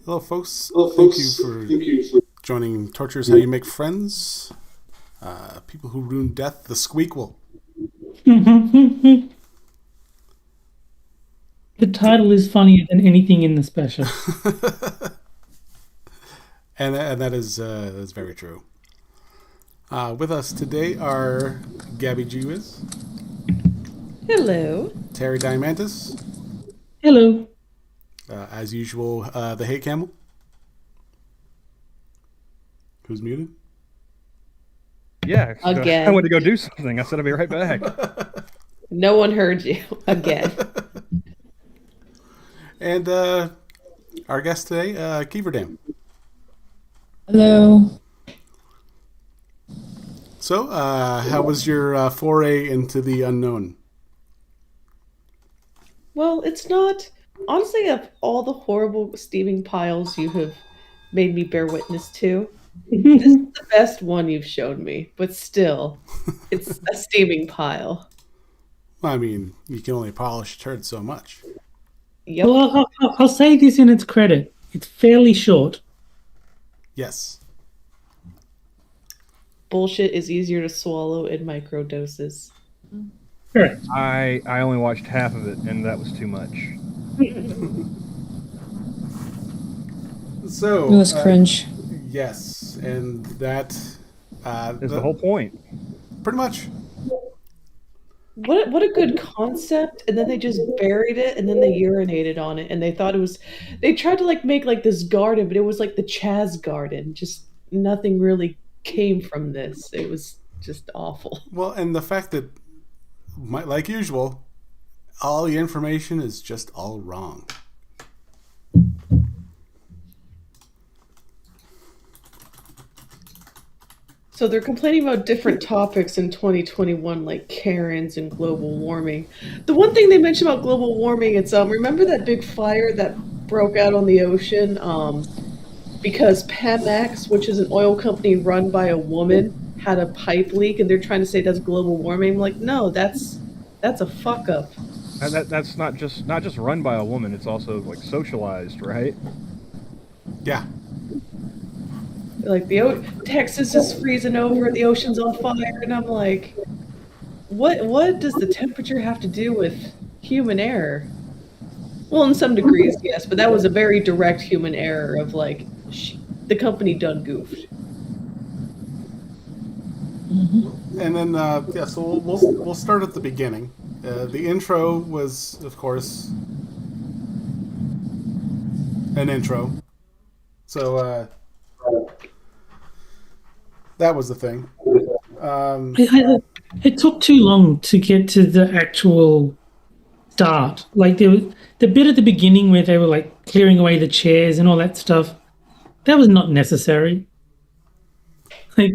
Hello, folks. Thank you for joining Tortures How You Make Friends. People Who Ruin Death, the Squeakqual. The title is funnier than anything in the special. and that is very true. With us today are Gabby Jewiz, Hello. Terry Diamantis, Hello. as usual, the Hey Camel, who's muted. Yeah, Again. I went to go do something. I said I'd be right back. No one heard you again. And our guest today, Keeverdam. Hello. So, how was your foray into the unknown? Well, it's not. Honestly, of all the horrible steaming piles you have made me bear witness to, this is the best one you've shown me. But still, it's a steaming pile. I mean, you can only polish a turd so much. Yep. Well, I'll say this in its credit. It's fairly short. Yes. Bullshit is easier to swallow in micro doses. Correct. I only watched half of it, and that was too much. So It was cringe. Yes, and that Is the whole point. pretty much. What a good concept, and then they just buried it, and then they urinated on it, and they thought it was. They tried to make this garden, but it was like the Chaz garden. Just nothing really came from this. It was just awful. Well, and the fact that, like usual, all the information is just all wrong. So they're complaining about different topics in 2021, like Karens and global warming. The one thing they mentioned about global warming, it's remember that big fire that broke out on the ocean because Pemex, which is an oil company run by a woman, had a pipe leak, and they're trying to say that's global warming. I'm like, no, that's a fuck up. That's not just run by a woman. It's also like socialized, right? Yeah. Like Texas is freezing over, the ocean's on fire, and I'm like, what does the temperature have to do with human error? Well, in some degrees, yes, but that was a very direct human error of like the company done goofed. And then so we'll start at the beginning. The intro was, of course, an intro. So that was the thing. It took too long to get to the actual start. Like there was the bit at the beginning where they were like clearing away the chairs and all that stuff. That was not necessary. Like,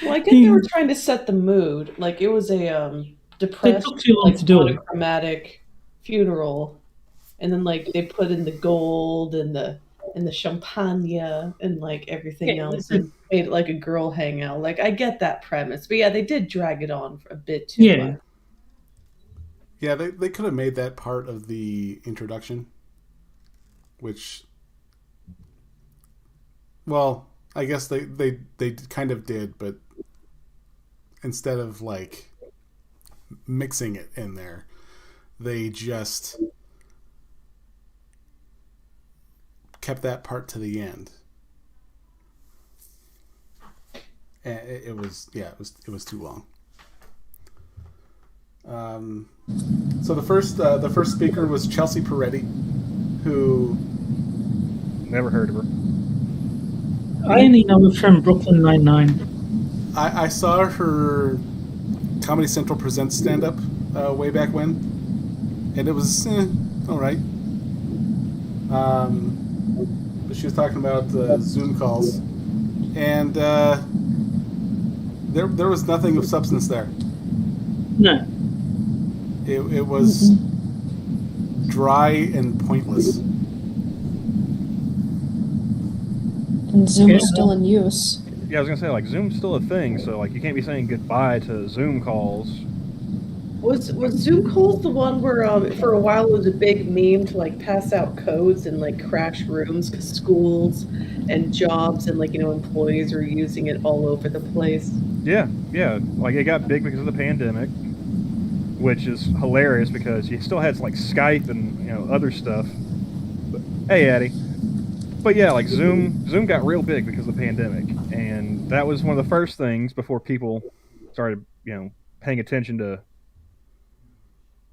well, I guess they were trying to set the mood. Like it was a depressed, it took too long to do it. Monochromatic funeral, and then like they put in the gold and the champagne and like everything else, and made it like a girl hangout. Like I get that premise, but yeah, they did drag it on for a bit too much. Yeah, they could have made that part of the introduction, which, well, I guess they kind of did, but instead of like mixing it in there, they just kept that part to the end. And it was too long. So the first speaker was Chelsea Peretti, who Never heard of her. I only know her from Brooklyn Nine-Nine. I saw her Comedy Central Presents stand-up way back when, and it was all right. But she was talking about Zoom calls, and there was nothing of substance there. No. It was dry and pointless. And Zoom is still in use. Yeah, I was gonna say like Zoom's still a thing, so like you can't be saying goodbye to Zoom calls. Was Zoom calls the one where for a while it was a big meme to like pass out codes and like crash rooms because schools and jobs and employees are using it all over the place. Yeah, yeah. Like it got big because of the pandemic, which is hilarious because you still had like Skype and other stuff. But, hey, Addie. But yeah, like Zoom got real big because of the pandemic, and that was one of the first things before people started paying attention to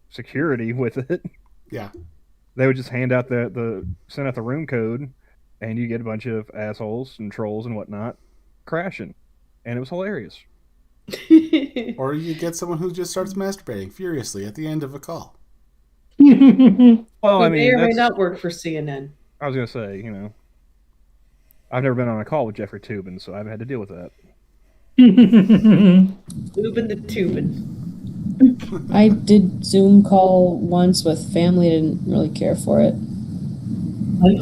security with it. Yeah. They would just hand out send out the room code, and you get a bunch of assholes and trolls and whatnot crashing, and it was hilarious. Or you get someone who just starts masturbating furiously at the end of a call. Well, I It may mean, or may not work for CNN. I was gonna say, I've never been on a call with Jeffrey Toobin, so I haven't had to deal with that. Lubin the tubin. I did Zoom call once with family. Didn't really care for it.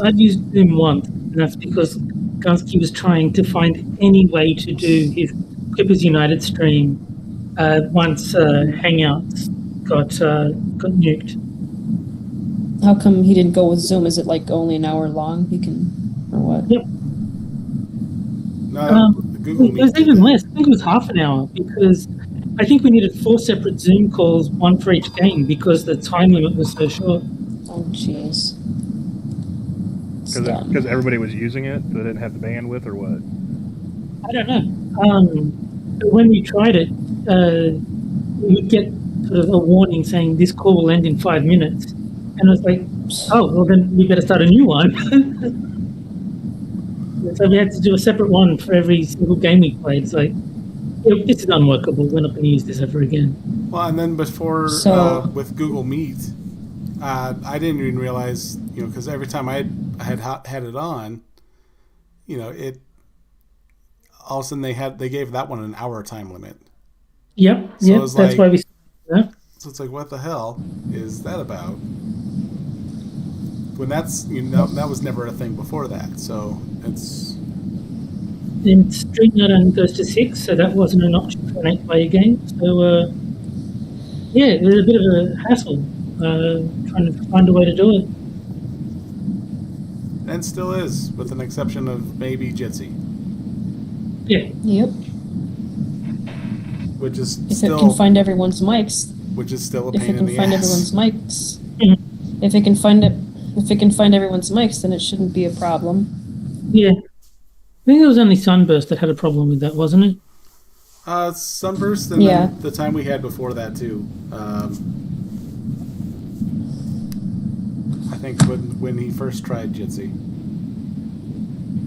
I've used Zoom once, and that's because Gunsky was trying to find any way to do his Clippers United stream once Hangouts got nuked. How come he didn't go with Zoom? Is it like only an hour long? He can, or what? Yep. No, Google It was Meet even did that. less. I think it was half an hour because I think we needed 4 separate Zoom calls, one for each game, because the time limit was so short. Oh, jeez. It's dumb. Because everybody was using it, they didn't have the bandwidth, or what? I don't know. But when we tried it, we would get sort of a warning saying this call will end in 5 minutes. And I was like, oh, well, then we better start a new one. So we had to do a separate one for every single game we played. It's like, this is unworkable. We're not going to use this ever again. Well, and then before with Google Meet, I didn't even realize, because every time I had it on, it all of a sudden they gave that one an hour time limit. Yep, So yep. it's That's like, why we. Yeah. So it's like, what the hell is that about? When that was never a thing before that. So it's. And StreamYard only goes to 6, so that wasn't an option for an 8-player game. So yeah, it was a bit of a hassle trying to find a way to do it. And still is, with an exception of maybe Jitsi, Yeah. Yep. which is If still it can find everyone's mics. which is still a If pain it in can the find ass. everyone's mics. Mhm. If it can find it. If it can find everyone's mics, then it shouldn't be a problem. Yeah. I think it was only Sunburst that had a problem with that, wasn't it? Sunburst, and Yeah. then the time we had before that too. I think when he first tried Jitsi.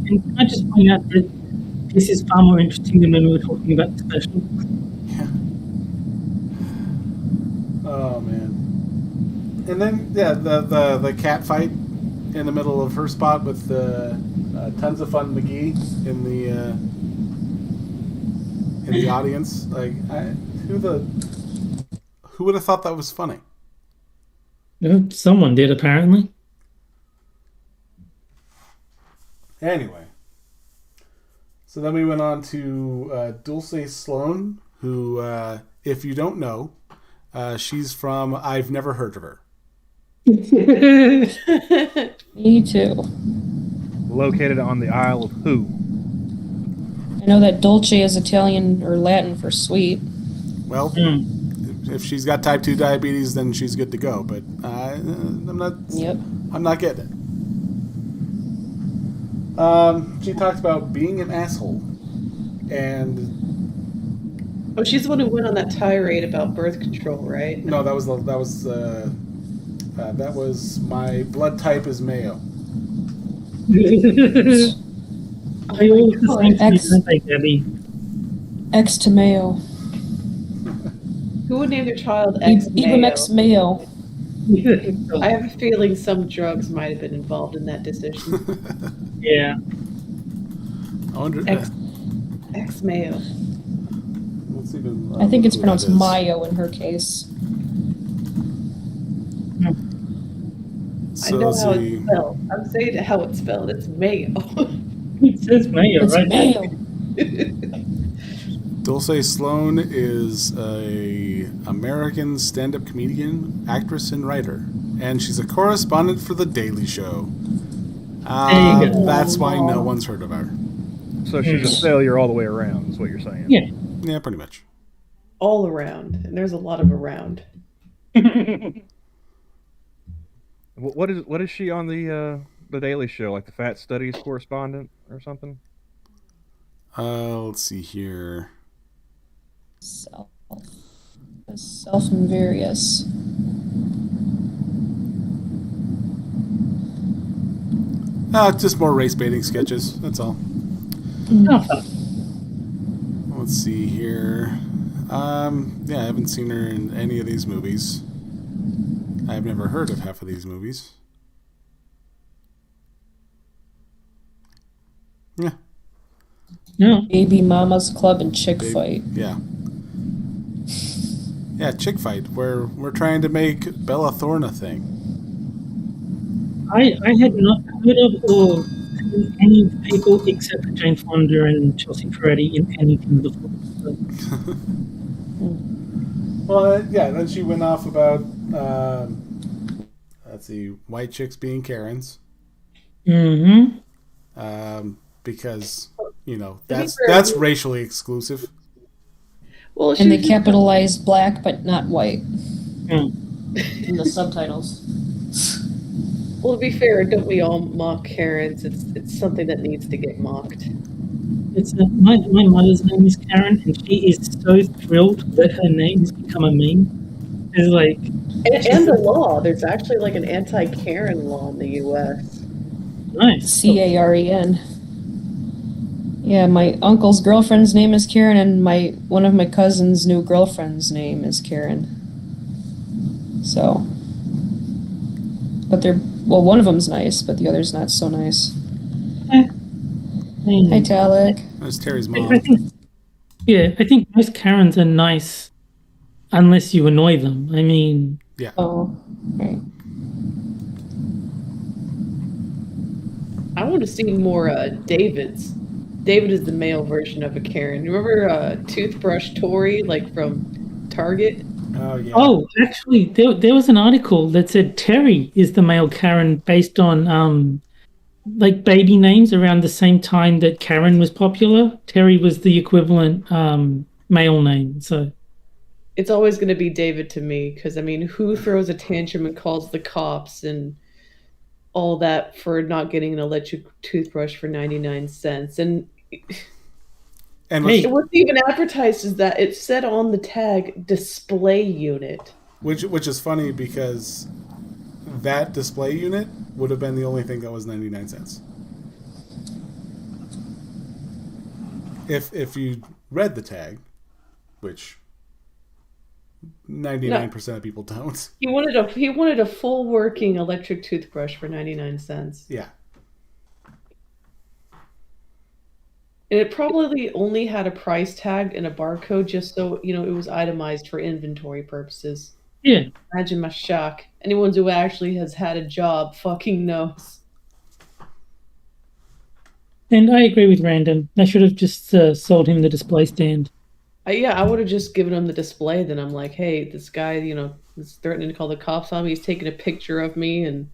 And can I just point out that this is far more interesting than when we were talking about the special. Yeah. Oh man. And then the cat fight in the middle of her spot with tons of fun McGee in the audience. Like who would have thought that was funny? Someone did, apparently. Anyway, so then we went on to Dulce Sloan, who, if you don't know, she's from I've Never Heard of Her. Me too. Located on the Isle of Who. I know that dolce is Italian or Latin for sweet. Well, if she's got type 2 diabetes, then she's good to go. But I'm not. Yep. I'm not getting it. She talks about being an asshole, and Oh, she's the one who went on that tirade about birth control, right? no, that was my blood type is Mayo. They all look the same to me, X. don't they, Debbie? X to Mayo. Who would name their child X Even Mayo? X Mayo. I have a feeling some drugs might have been involved in that decision. Yeah. I wonder. X Mayo. Let's even, I think it's who pronounced that is. Mayo in her case. So I know let's how see. it's spelled. I'm saying it how it's spelled. It's Mayo. It says Mayo, It's right? Mayo. Dulce Sloan is a American stand-up comedian, actress, and writer, and she's a correspondent for The Daily Show. There you go. That's why no one's heard of her. So she's a failure all the way around, is what you're saying. Yeah. Yeah, pretty much. All around, and there's a lot of around. What is she on the Daily Show? Like the Fat Studies correspondent or something? Let's see here. Self and various. Just more race baiting sketches. That's all. Oh, Let's see here. Yeah, I haven't seen her in any of these movies. I've never heard of half of these movies. Yeah. no. Baby Mama's Club and Chick Fight. Yeah. Yeah, Chick Fight, where we're trying to make Bella Thorne a thing. I had not heard of or seen any people except Jane Fonda and Chelsea Peretti in anything before. So, Well, yeah, then she went off about, let's see, white chicks being Karens. mm-hmm. Because, you know, To be that's fair, racially exclusive. Well, And they she's- capitalized black but not white Mm. in the subtitles. Well, to be fair, don't we all mock Karens? It's something that needs to get mocked. It's my mother's name is Karen, and she is so thrilled that her name has become a meme. It's like, And the law. There's actually like an anti-Karen law in the U.S. nice. Caren. Yeah, my uncle's girlfriend's name is Karen, and one of my cousin's new girlfriend's name is Karen. So, but one of them's nice, but the other's not so nice. Hi, Talik. That's Terry's I mom. think, yeah, I think most Karens are nice unless you annoy them. I mean, Yeah. Oh, right. I want to see more Davids. David is the male version of a Karen. You remember Toothbrush Tori, like from Target? Oh, yeah. oh, actually, there was an article that said Terry is the male Karen based on like baby names around the same time that Karen was popular. Terry was the equivalent male name. So It's always going to be David to me because, I mean, who throws a tantrum and calls the cops and all that for not getting an electric toothbrush for 99 cents? And And Hey. what's even advertised is that it said on the tag display unit. which is funny because that display unit would have been the only thing that was 99 cents. If you read the tag, which 99% of people don't. He wanted a full working electric toothbrush for 99 cents. Yeah. And it probably only had a price tag and a barcode just so, you know, it was itemized for inventory purposes. yeah, Imagine my shock. Anyone who actually has had a job fucking knows. and I agree with Random. They should have just sold him the display stand. I would have just given him the display. Then I'm like, hey, this guy, you know, is threatening to call the cops on me. He's taking a picture of me and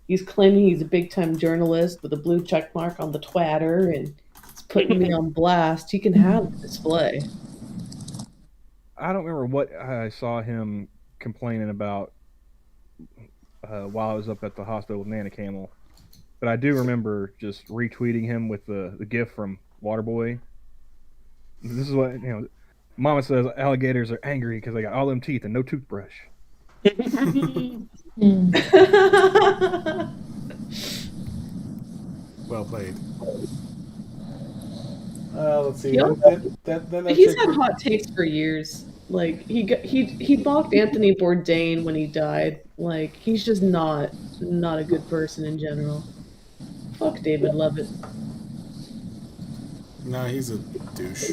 he's claiming he's a big time journalist with a blue check mark on the Twitter and he's putting me on blast. He can have the display. I don't remember what I saw him complaining about while I was up at the hospital with Nana Camel, but I do remember just retweeting him with the GIF from Waterboy. This is what, you know, Mama says alligators are angry because they got all them teeth and no toothbrush. Well played. Let's see. Yeah. Then He's had hot takes for years. Like he mocked Anthony Bourdain when he died. Like he's just not a good person in general. Fuck David Lovett. No, he's a douche.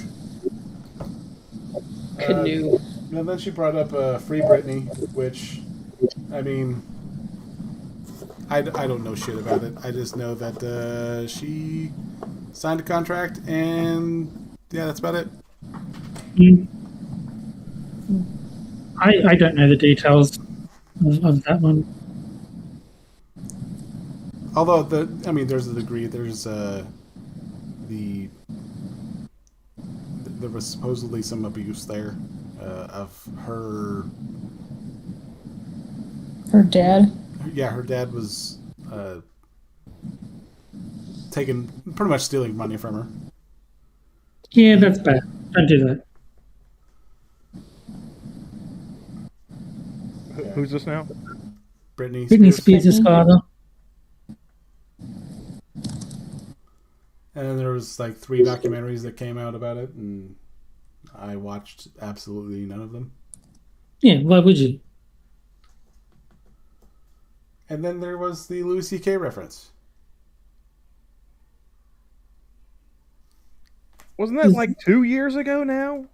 Canoe. And then she brought up Free Britney, which, I mean, I don't know shit about it. I just know that she signed a contract, and yeah, that's about it. Mm. I don't know the details of that one. Although there's a degree. There's there was supposedly some abuse there of her. Her dad. Yeah, her dad was taking, pretty much stealing money from her. Yeah, that's bad. Don't do that. Who's this now? Britney Spears' father. And then there was like 3 documentaries that came out about it, and I watched absolutely none of them. Yeah, why would you? And then there was the Louis C.K. reference. Wasn't that like 2 years ago now?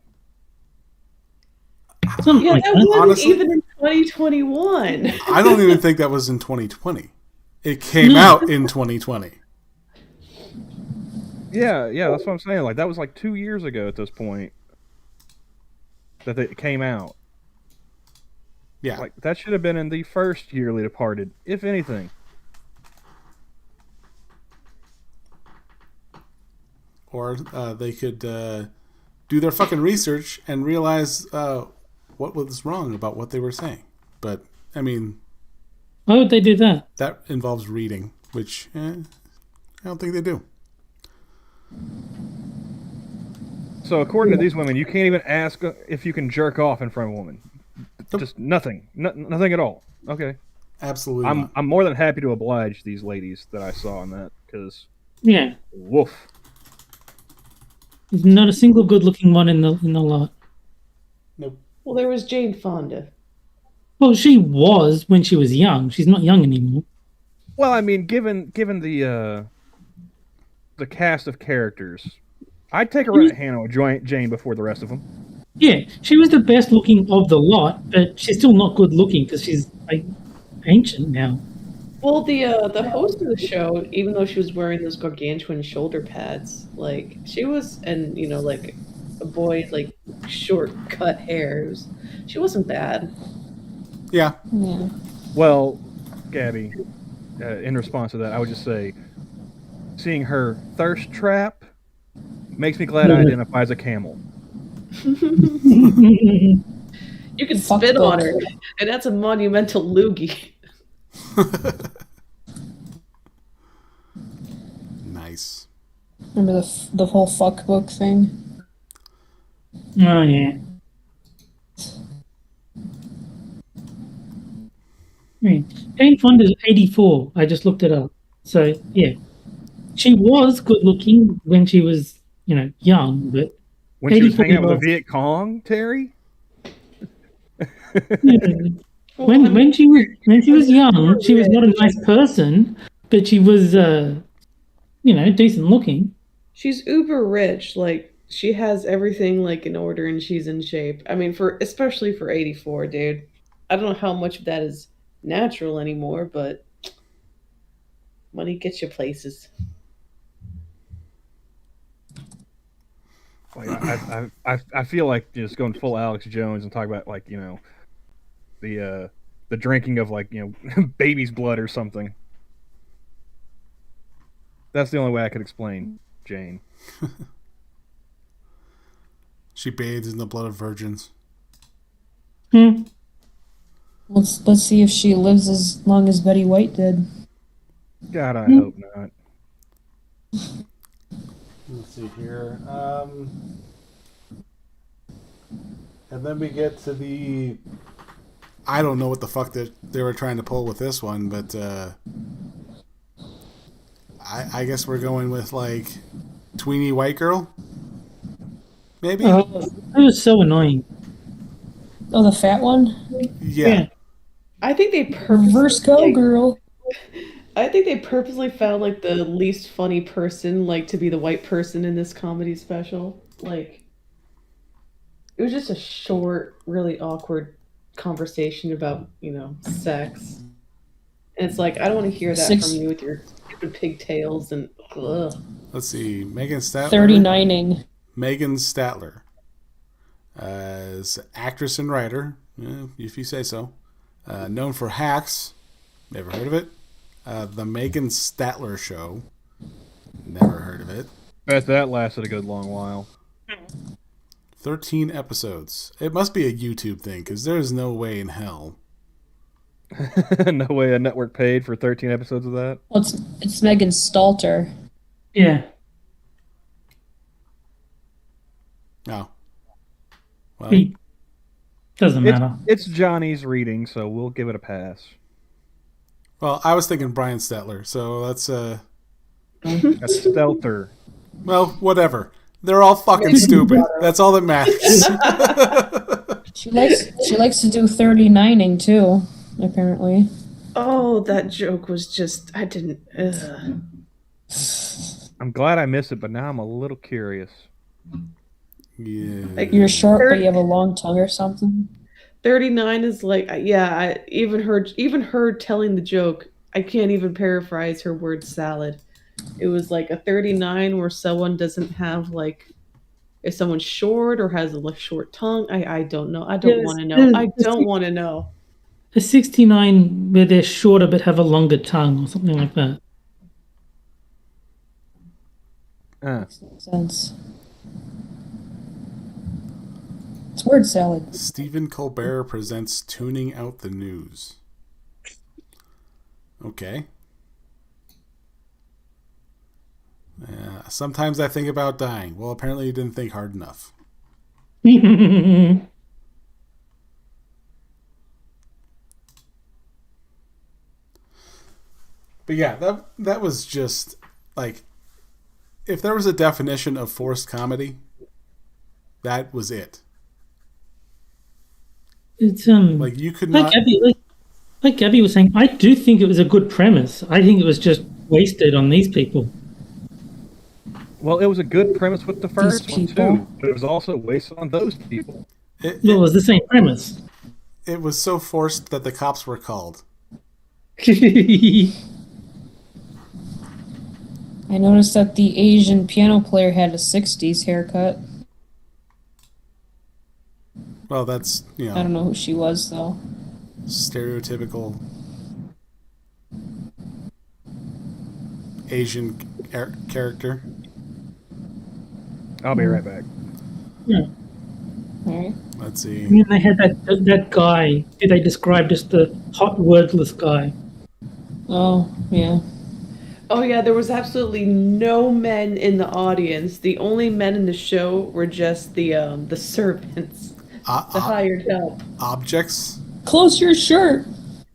Something Yeah, like that that. wasn't Honestly, even in 2021. I don't even think that was in 2020. It came out in 2020. Yeah, that's what I'm saying. Like that was like 2 years ago at this point that it came out. Yeah. Like that should have been in the first Yearly Departed, if anything. Or they could do their fucking research and realize what was wrong about what they were saying. But, I mean... Why would they do that? That involves reading, which I don't think they do. So according to these women, you can't even ask if you can jerk off in front of a woman. Nope. Just nothing. Nothing at all. Okay. Absolutely not. I'm more than happy to oblige these ladies that I saw on that, because... Yeah. Woof. There's not a single good-looking one in the lot. Nope. Well, there was Jane Fonda. Well, she was when she was young. She's not young anymore. Well, I mean, given the cast of characters, I'd take a run at Hannah or Jane before the rest of them. Yeah, she was the best looking of the lot, but she's still not good looking because she's like ancient now. Well, the host of the show, even though she was wearing those gargantuan shoulder pads, like she was, and like a boy, like short cut hair. She wasn't bad. Yeah. Yeah. Well, Gabby, in response to that, I would just say, seeing her thirst trap makes me glad I identify as a camel. You can Fuck spit on book. her, and that's a monumental loogie. Nice. Remember the whole fuck book thing? Oh yeah. Jane Fonda's 84. I just looked it up. So yeah, she was good looking when she was young, but When she was 84 hanging out with years the Viet Cong, Terry? when she was young, she was not a nice person, but she was decent looking. She's uber rich. Like she has everything like in order, and she's in shape. I mean, especially for 84, dude. I don't know how much of that is natural anymore, but money gets you places. Like I feel like just going full Alex Jones and talk about like the drinking of like baby's blood or something. That's the only way I could explain Jane. She bathes in the blood of virgins. Let's see if she lives as long as Betty White did. God, I hope not. Let's see here. And then we get to the... I don't know what the fuck that they were trying to pull with this one, but I guess we're going with like tweeny white girl? Maybe? Oh, that was so annoying. Oh, the fat one? Yeah. I think they purposely Reverse cowgirl. I think they purposely found like the least funny person like to be the white person in this comedy special. Like it was just a short, really awkward conversation about, sex. And it's like I don't want to hear that from you with your stupid pigtails and ugh. Let's see. Megan Statler. 39ing. Megan Statler. Is actress and writer, if you say so. Known for Hacks. Never heard of it. The Megan Statler Show. Never heard of it. Bet that lasted a good long while. 13 episodes. It must be a YouTube thing, because there's no way in hell. No way a network paid for 13 episodes of that. Well, it's Megan Stalter. Yeah. Oh. Well, Doesn't matter. It's Johnny's reading, so we'll give it a pass. well, I was thinking Brian Stetler, so that's That's Stelter. well, whatever. They're all fucking stupid. That's all that matters. She likes to do 39ing too, apparently. Oh, that joke was just, I didn't, ugh. I'm glad I missed it, but now I'm a little curious. Yeah. Like, You're short, but you have a long tongue or something. 39 is like, yeah, even her telling the joke, I can't even paraphrase her word salad. It was like a 39 where someone doesn't have like, if someone's short or has a short tongue. I don't know. I don't want to know. I don't want to know. A 69 where they're shorter but have a longer tongue or something like that. Makes no sense. It's word salad. Stephen Colbert presents Tuning Out the News. Okay. Sometimes I think about dying. Well, apparently you didn't think hard enough. But yeah, that was just like, if there was a definition of forced comedy, that was it. It's Like you could not. Like Gabby was saying, I do think it was a good premise. I think it was just wasted on these people. Well, it was a good premise with the first one, people. too. But it was also wasted on those people. Well, it was the same premise. It was so forced that the cops were called. I noticed that the Asian piano player had a 60s haircut. Well, that's, I don't know who she was, though. stereotypical Asian character. I'll be right back. Yeah. All right. Let's see. And then they had that guy who they described as the hot wordless guy. Oh, yeah. Oh yeah, there was absolutely no men in the audience. The only men in the show were just the servants, the hired help. Objects. Close your shirt.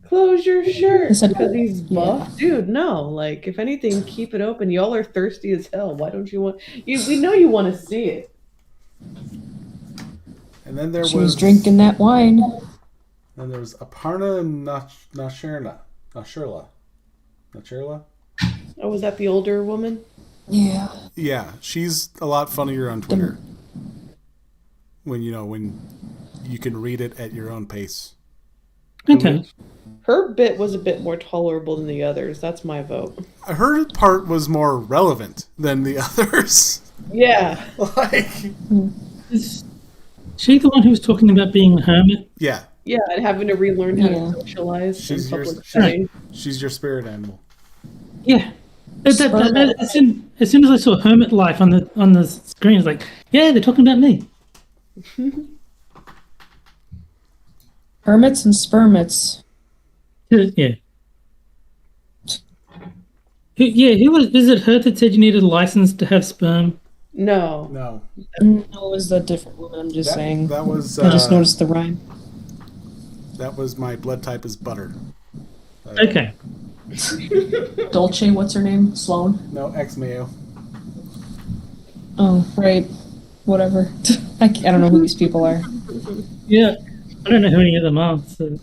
Close your shirt Is that- because he's buff, Yeah. dude. No, like if anything, keep it open. Y'all are thirsty as hell. Why don't you want? We know you want to see it. And then there She was drinking that wine. And there was Aparna Nachirla. Oh, was that the older woman? Yeah. Yeah, she's a lot funnier on Twitter. When you can read it at your own pace. Okay. Her bit was a bit more tolerable than the others. That's my vote. Her part was more relevant than the others. Yeah. Like, Is she the one who was talking about being a hermit? yeah, Yeah, and having to relearn how Yeah. to socialize She's in your- public setting. she's your spirit animal. Yeah. As soon as I saw hermit life on the screen, it's like, yeah, they're talking about me. Hermits and spermits. Yeah. Who was it her that said you needed a license to have sperm? No. No, No, it was a different woman. I'm just saying. that was I just noticed the rhyme. that was my blood type is butter. Okay. Dolce, what's her name? Sloan? No, ex mayo. Oh, right. Whatever. I don't know who these people are. Yeah. I don't know who any of them are. So.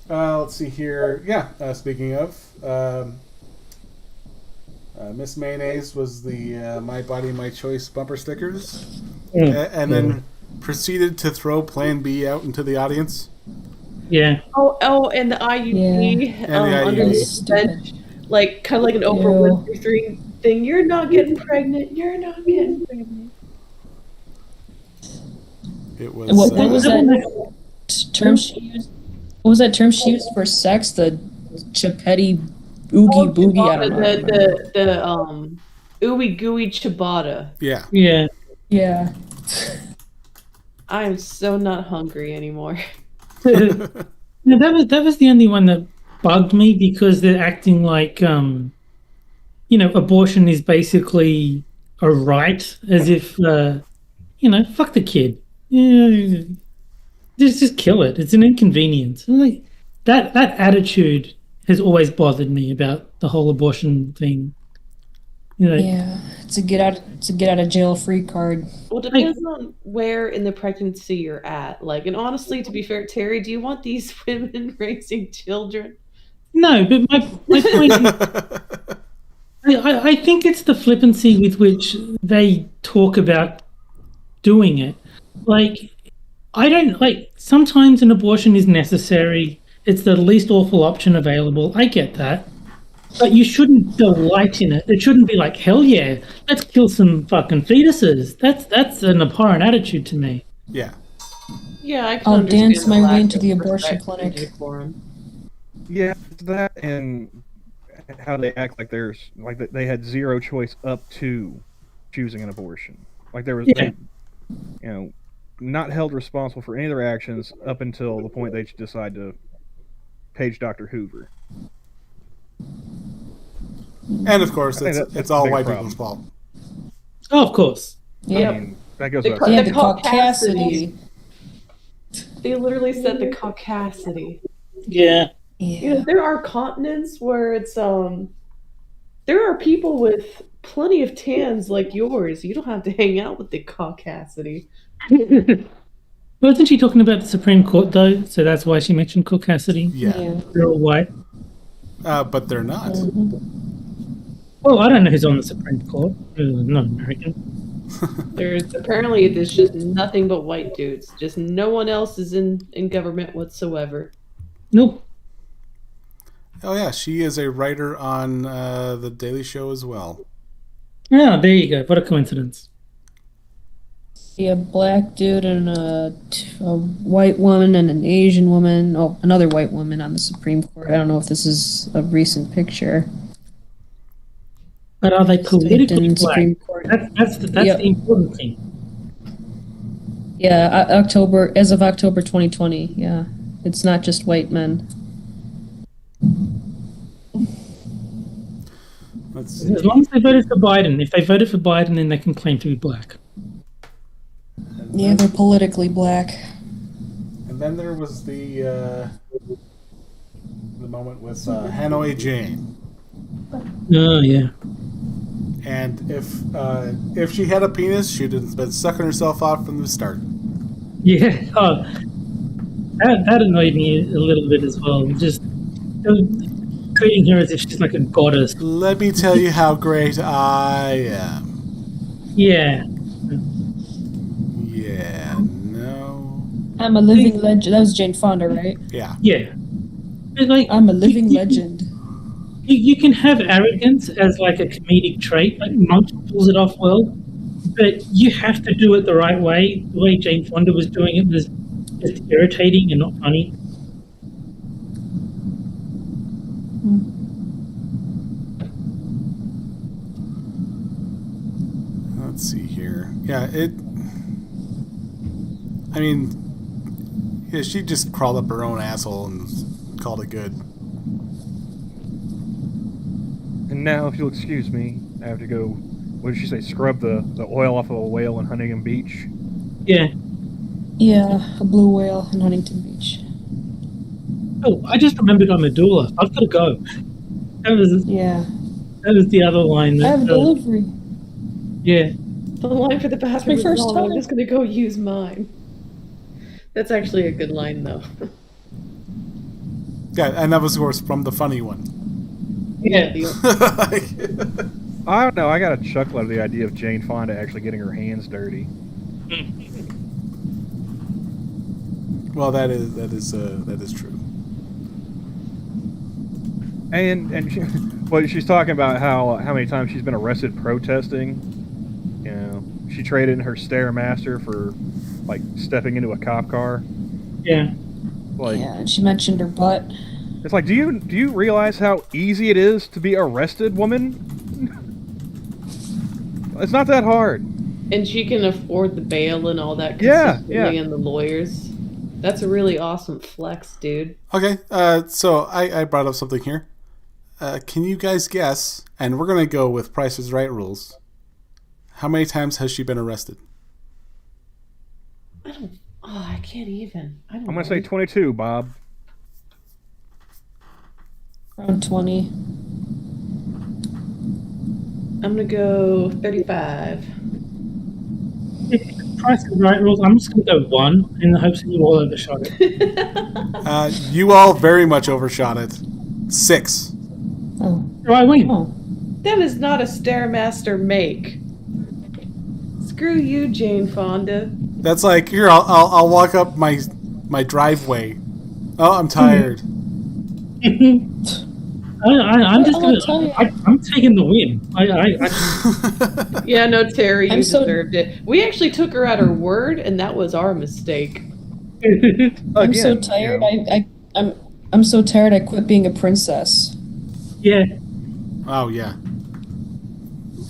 Let's see here. Yeah, speaking of, Miss Mayonnaise was the My Body, My Choice bumper stickers. And then proceeded to throw Plan B out into the audience. Yeah. Oh, and the IUD And the under IUD. the bench, like kind of like an Oprah Winfrey thing. You're not getting pregnant. You're not getting pregnant. It was. What was that term she used? What was that term she used for sex? The Chapetti oogie boogie. I don't know. The ooey gooey ciabatta. Yeah. Yeah. Yeah. I am so not hungry anymore. No, that was the only one that bugged me because they're acting like abortion is basically a right, as if fuck the kid. Yeah, just kill it. It's an inconvenience. Like that attitude has always bothered me about the whole abortion thing. Yeah, it's a get out of jail free card. Well, it depends on where in the pregnancy you're at. Like, and honestly, to be fair, Terry, do you want these women raising children? No, but my point is, I think it's the flippancy with which they talk about doing it. Like, I don't like. Sometimes an abortion is necessary. It's the least awful option available. I get that. But you shouldn't delight in it. It shouldn't be like, hell yeah, let's kill some fucking fetuses. That's an abhorrent attitude to me. Yeah. Yeah, I can I'll understand dance the my lack way into of the abortion respect clinic. for 'em. Yeah, that and how they act like they had zero choice up to choosing an abortion. Like there was, Yeah. not held responsible for any of their actions up until the point they decide to page Dr. Hoover. And of course, I think it's that's all a big white problem. people's fault. Oh, of course. Yeah. I mean, that goes The without cr- Yeah, saying. the caucasity. They literally said the caucasity. Yeah. Yeah. There are continents where it's there are people with plenty of tans like yours. You don't have to hang out with the caucasity. Wasn't she talking about the Supreme Court though? So that's why she mentioned caucasity. Yeah. They're all white. But they're not. Well, I don't know who's on the Supreme Court. Not American. There's just nothing but white dudes. Just no one else is in government whatsoever. Nope. Oh yeah, she is a writer on the Daily Show as well. Oh, there you go. What a coincidence. See a black dude and a white woman and an Asian woman. Oh, another white woman on the Supreme Court. I don't know if this is a recent picture. But are they politically in black? Supreme Court. That's Yep. the important thing. Yeah, as of October 2020. Yeah, it's not just white men. Let's see. As long as they voted for Biden. If they voted for Biden, then they can claim to be black. Yeah, they're politically black. And then there was the moment with Hanoi Jane. Oh yeah. And if she had a penis, she'd have been sucking herself out from the start. Yeah. Oh, that annoyed me a little bit as well. Just treating her as if she's like a goddess. Let me tell you how great I am. Yeah. Yeah, no. I'm a living legend. That was Jane Fonda, right? Yeah. Yeah. But like, I'm a living legend. You can have arrogance as like a comedic trait. Like Monk pulls it off well, but you have to do it the right way. The way Jane Fonda was doing it was just irritating and not funny. Let's see here. Yeah, I mean, yeah, she just crawled up her own asshole and called it good. And now, if you'll excuse me, I have to go. What did she say? Scrub the oil off of a whale in Huntington Beach. Yeah. Yeah, a blue whale in Huntington Beach. Oh, I just remembered I'm a doula. I've got to go. That was the other line. I have a delivery. Yeah. The line for the bathroom My is first long. time. I'm just going to go use mine. That's actually a good line, though. Yeah, and that was, of course, from the funny one. Yeah. I don't know. I got a chuckle out of the idea of Jane Fonda actually getting her hands dirty. Well, that is true. And she, well, she's talking about how many times she's been arrested protesting. You know, she traded in her Stairmaster for like stepping into a cop car. Yeah. Like, yeah, and she mentioned her butt. it's like, do you realize how easy it is to be arrested, woman? It's not that hard. And she can afford the bail and all that Yeah, consistently and the lawyers. That's a really awesome flex, dude. Okay, so I brought up something here. Can you guys guess, and we're going to go with Price is Right rules, how many times has she been arrested? I can't even. I don't I'm know. gonna say 22, Bob. Around 20. I'm going to go 35. Price is Right rules. I'm just going to go 1 in the hopes that you all overshot it. You all very much overshot it. 6. Oh. So I win. Oh. That is not a Stairmaster make. Screw you, Jane Fonda. That's like, here, I'll walk up my driveway. Oh, I'm tired. I'm just I'll gonna. tell you. I'm taking the win. Yeah, no, Terry, you I'm so- deserved it. We actually took her at her word, and that was our mistake. I'm so Again, tired. you know. I'm so tired. I quit being a princess. Yeah. Oh, yeah.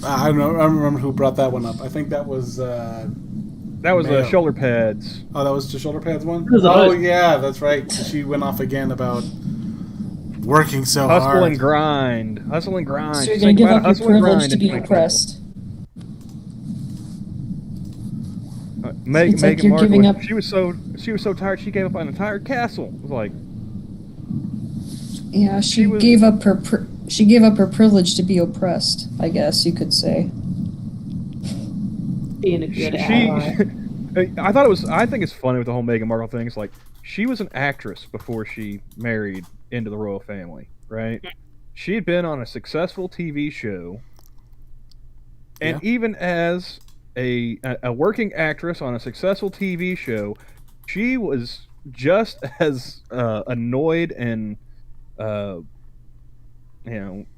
I don't know. I don't remember who brought that one up. I think that was... That was Mayo. the shoulder pads. Oh, that was the shoulder pads one? was Oh, ours. yeah, that's right. She went off again about working so Hustle hard. and grind. Hustle and grind. So you're She's gonna like, give "Gotta up your hustle and privilege grind to in be 2024." oppressed. Meghan It's like you're Markle, giving up- she was so tired she gave up an entire castle. It was like, Yeah, she was- gave up her she gave up her privilege to be oppressed. I guess you could say. Being a good ally. I think it's funny with the whole Meghan Markle thing. It's like, she was an actress before she married into the royal family, right? She had been on a successful TV show, and Yeah. even as a working actress on a successful TV show, she was just as annoyed and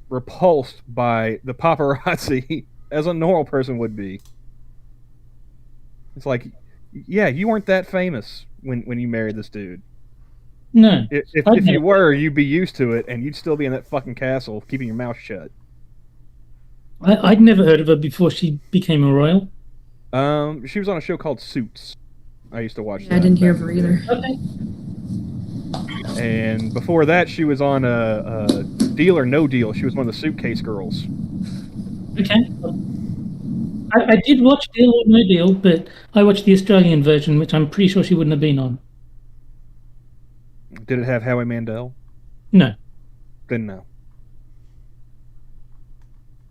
repulsed by the paparazzi as a normal person would be. It's like, yeah, you weren't that famous when you married this dude. No. If you were, you'd be used to it, and you'd still be in that fucking castle, keeping your mouth shut. I'd never heard of her before she became a royal. She was on a show called Suits. I used to watch that. I didn't hear of back her in the either. Okay. day. And before that, she was on a Deal or No Deal. She was one of the Suitcase Girls. Okay. I did watch Deal or No Deal, but I watched the Australian version, which I'm pretty sure she wouldn't have been on. Did it have Howie Mandel? No. Didn't know.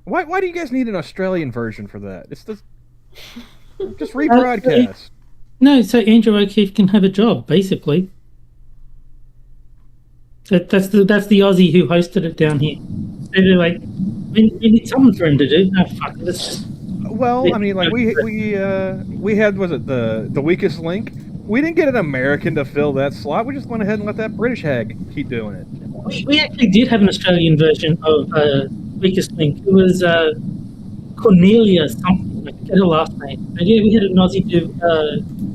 Why do you guys need an Australian version for that? It's just rebroadcast. No, so Andrew O'Keefe can have a job, basically. That's the Aussie who hosted it down here. So they're like, we need something for him to do. No, fuck, let's just... Well, I mean, like we had, was it the Weakest Link? We didn't get an American to fill that slot. We just went ahead and let that British hag keep doing it. We actually did have an Australian version of Weakest Link. It was Cornelia something. I forget her last name. And yeah, we had an Aussie do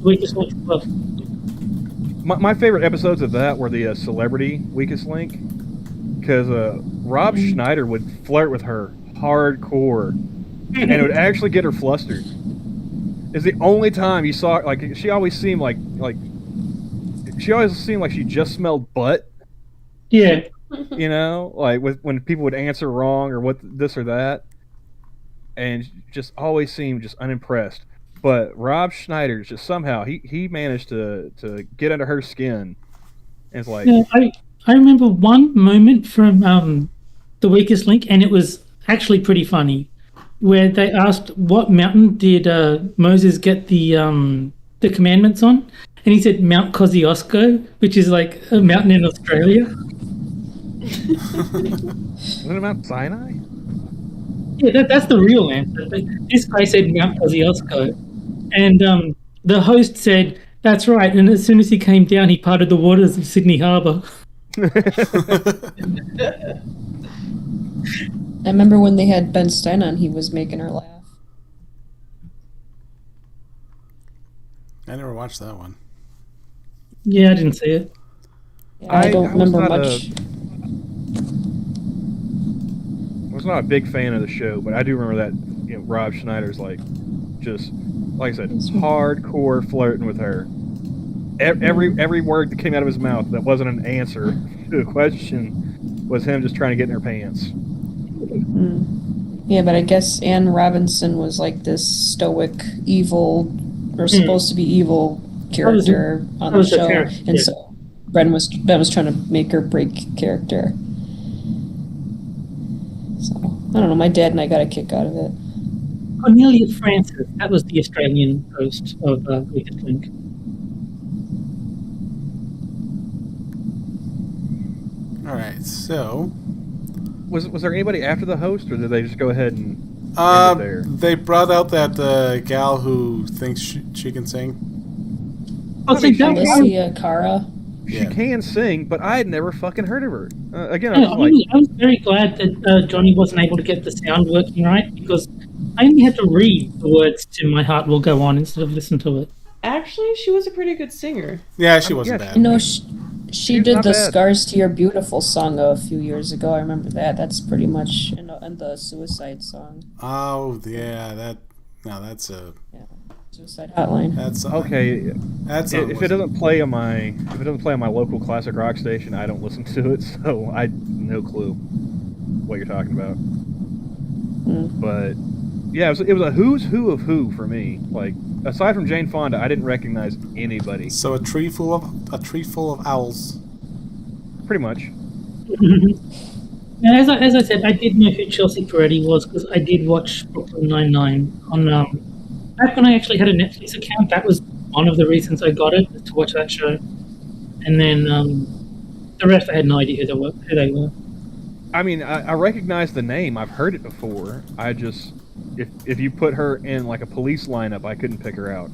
Weakest Link as well. My favorite episodes of that were the Celebrity Weakest Link, because Rob Schneider would flirt with her hardcore, and it would actually get her flustered. It's the only time you saw, like, she always seemed like she just smelled butt. Yeah. You know, like when people would answer wrong or what this or that, and just always seemed just unimpressed. But Rob Schneider just somehow he managed to get under her skin. And it's like, Yeah, I remember one moment from The Weakest Link, and it was actually pretty funny, where they asked what mountain did Moses get the commandments on, and he said Mount Kosciuszko, which is like a mountain in Australia. wasn't it Mount Sinai? Yeah, that's the real answer. But this guy said Mount Kosciuszko, and the host said, "That's right." And as soon as he came down, he parted the waters of Sydney Harbour. I remember when they had Ben Stein on, he was making her laugh. I never watched that one. Yeah, I didn't see it. Yeah, I don't remember much. I was not a big fan of the show, but I do remember that Rob Schneider's just like I said, hardcore flirting with her. Every word that came out of his mouth that wasn't an answer to a question was him just trying to get in her pants. Yeah, but I guess Anne Robinson was like this stoic, evil, or supposed to be evil character on the show, and so Ben was trying to make her break character. So I don't know. My dad and I got a kick out of it. Cornelia Francis, that was the Australian host of Weakest Link. All right, so was there anybody after the host, or did they just go ahead and end it there? They brought out that gal who thinks she can sing. Alicia Cara. She can sing, but I had never fucking heard of her. Again, I was very glad that Johnny wasn't able to get the sound working right, because I only had to read the words to "My Heart Will Go On" instead of listen to it. Actually, she was a pretty good singer. Yeah, she wasn't bad. She did the "Scars to Your Beautiful" song a few years ago. I remember that. That's pretty much in the Suicide song. Oh yeah, that's a Suicide Hotline. That's okay. If it doesn't play on my local classic rock station, I don't listen to it, so I no clue what you're talking about. But yeah, it was a who's who of who for me. Like aside from Jane Fonda, I didn't recognize anybody. So a tree full of owls. Pretty much. And as I said, I did know who Chelsea Peretti was because I did watch Brooklyn Nine-Nine on back when I actually had a Netflix account. That was one of the reasons I got it, to watch that show. And then the rest, I had no idea who they were. I mean, I recognize the name. I've heard it before. I just, if you put her in like a police lineup, I couldn't pick her out.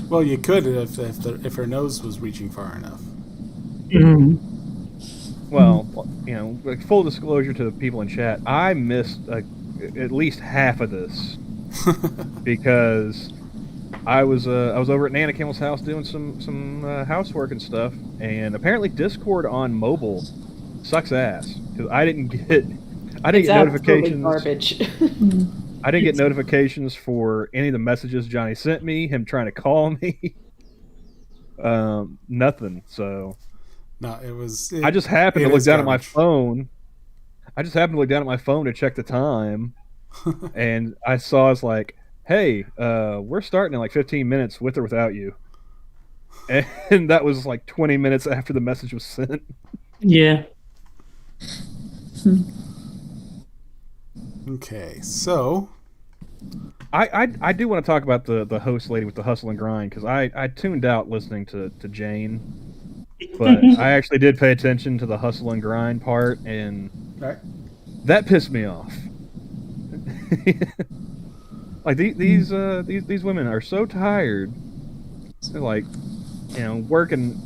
Well, you could if her nose was reaching far enough. Well, like full disclosure to the people in chat, I missed at least half of this because I was over at Nana Camel's house doing some housework and stuff, and apparently Discord on mobile sucks ass because I didn't get notifications. Garbage. I didn't get notifications for any of the messages Johnny sent me, him trying to call me. Nothing. So no, I just happened to look down at my phone. I just happened to look down at my phone to check the time, and I saw it's like, "Hey, we're starting in like 15 minutes with or without you," and that was like 20 minutes after the message was sent. Yeah. Okay, so I do want to talk about the host lady with the hustle and grind because I tuned out listening to Jane, but I actually did pay attention to the hustle and grind part, and that pissed me off. Like these women are so tired. They're like, working,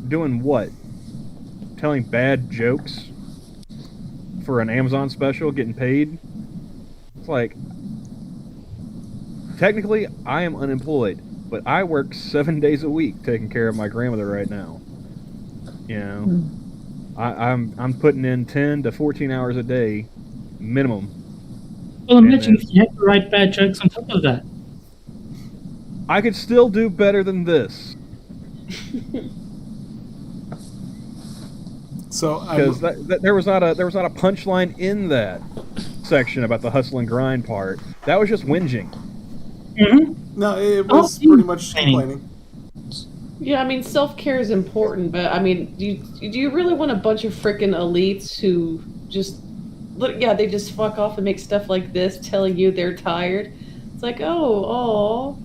doing what? Telling bad jokes for an Amazon special, getting paid. It's like, technically, I am unemployed, but I work 7 days a week taking care of my grandmother right now. I'm putting in 10 to 14 hours a day minimum. Well, imagine if you had to write bad jokes on top of that. I could still do better than this. So because there was not a punchline in that section about the hustle and grind part. That was just whinging. No, it was pretty much complaining. Yeah, I mean, self-care is important, but I mean, do you really want a bunch of frickin' elites who just they just fuck off and make stuff like this, telling you they're tired? It's like, oh,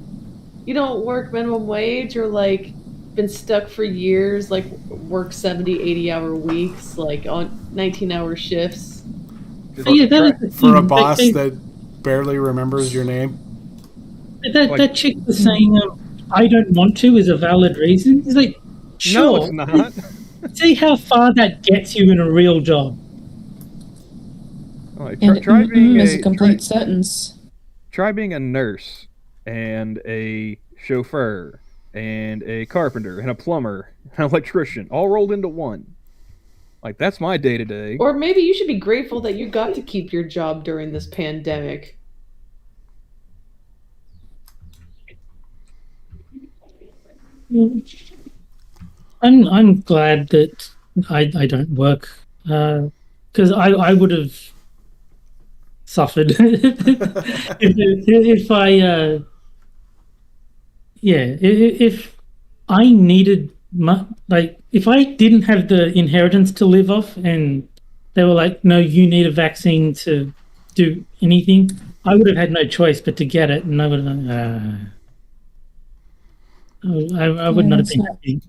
you don't work minimum wage or like been stuck for years, like work 70, 80-hour weeks, like on 19-hour shifts. For a boss that barely remembers your name. That chick was saying, I don't want to is a valid reason. It's like, sure. No, it's not. See how far that gets you in a real job. Try being a complete sentence. Try being a nurse and a chauffeur, and a carpenter, and a plumber, and an electrician, all rolled into one. Like, that's my day to day. Or maybe you should be grateful that you got to keep your job during this pandemic. I'm glad that I don't work, because I would have suffered if I if I needed like if I didn't have the inheritance to live off and they were like, no, you need a vaccine to do anything, I would have had no choice but to get it, and I would have I would not have been happy.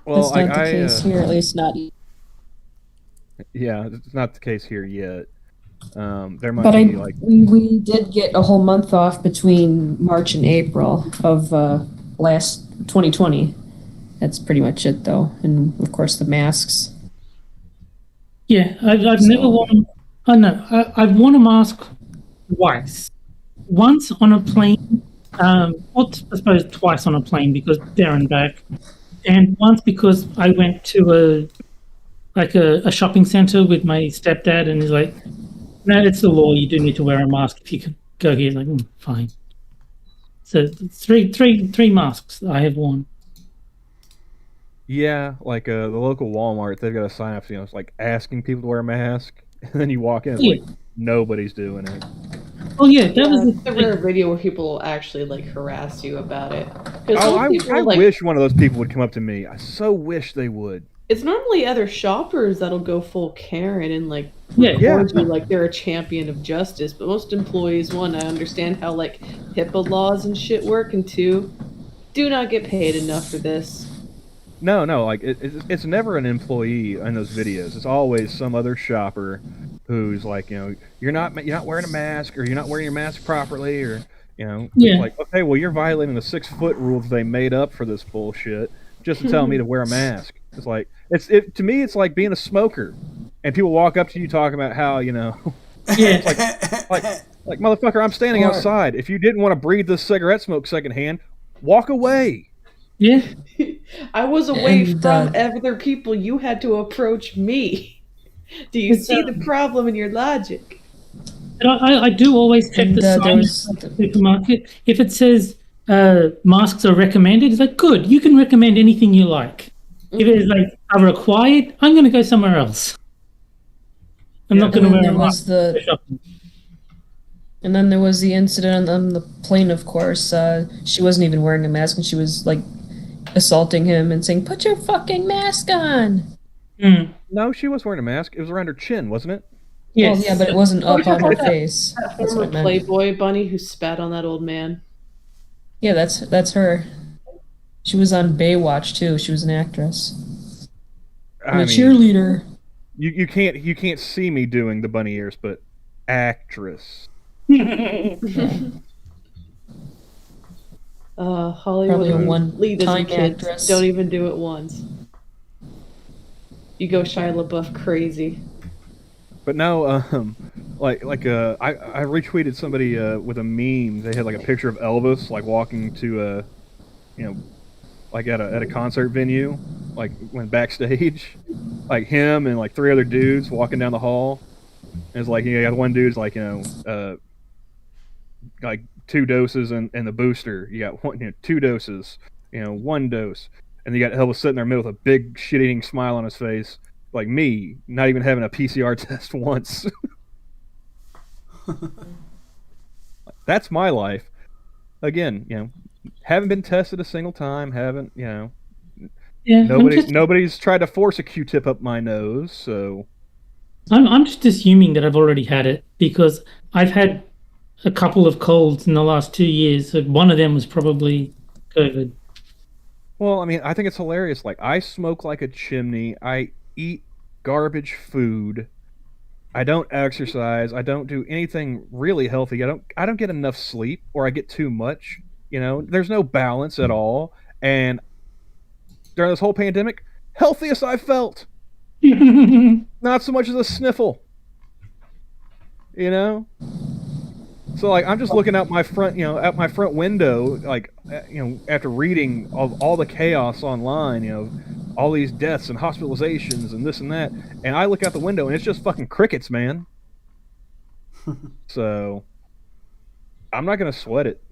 Well, that's not the case here, at least not. Yeah, it's not the case here yet. There might But be like we did get a whole month off between March and April of last 2020. That's pretty much it, though, and of course the masks. Yeah, I've never worn. Oh no, I've worn a mask twice. Once on a plane, I suppose twice on a plane because there and back, and once because I went to a shopping center with my stepdad, and he's like, "No, it's the law. You do need to wear a mask if you can go here." Like, fine. So three masks I have worn. yeah, like the local Walmart, they've got a sign up, it's like asking people to wear a mask, and then you walk in, it's like nobody's doing it. Oh yeah, that was the rare video where people will actually like harass you about it. I wish one of those people would come up to me. I so wish they would. It's normally other shoppers that'll go full Karen and like Yeah. record you like they're a champion of justice. But most employees, one, I understand how like HIPAA laws and shit work, and two, do not get paid enough for this. No, like it's never an employee in those videos. It's always some other shopper who's like, you're not wearing a mask, or you're not wearing your mask properly, or like, okay, well, you're violating the 6-foot rule that they made up for this bullshit just to tell me to wear a mask. It's like to me, it's like being a smoker, and people walk up to you talking about how Yeah. like motherfucker, I'm standing outside. If you didn't want to breathe this cigarette smoke secondhand, walk away. Yeah. I was away from other people. You had to approach me. Do you see the problem in your logic? And I do always check the sign at the supermarket. If it says masks are recommended, it's like, good, you can recommend anything you like. If it's like are required, I'm going to go somewhere else. I'm not going to wear a mask. And then there was the incident on the plane, of course. She wasn't even wearing a mask, and she was like assaulting him and saying, "Put your fucking mask on." No, she was wearing a mask. It was around her chin, wasn't it? Yes. Well, yeah, but it wasn't up on her face. That former Playboy bunny who spat on that old man. Yeah, that's her. She was on Baywatch too. She was an actress. I'm a cheerleader. You can't see me doing the bunny ears, but actress. Hollywood leaders and kids actress. Don't even do it once. You go Shia LaBeouf crazy. But no, I retweeted somebody with a meme. They had like a picture of Elvis like walking to like at a concert venue, like went backstage, like him and like 3 other dudes walking down the hall. And it's like you got one dude's like like 2 doses and the booster. You got 2 doses, 1 dose, and you got Elvis sitting there in the middle with a big shit-eating smile on his face, like me, not even having a PCR test once. That's my life. Again, haven't been tested a single time. Haven't, Yeah. Nobody's tried to force a Q-tip up my nose. So I'm just assuming that I've already had it because I've had a couple of colds in the last 2 years. So one of them was probably COVID. Well, I mean, I think it's hilarious. Like, I smoke like a chimney. I eat garbage food. I don't exercise. I don't do anything really healthy. I don't get enough sleep, or I get too much. There's no balance at all. And during this whole pandemic, healthiest I've felt. Not so much as a sniffle. So like I'm just looking out my front, out my front window, like after reading all the chaos online, all these deaths and hospitalizations and this and that, and I look out the window and it's just fucking crickets, man. So I'm not gonna sweat it.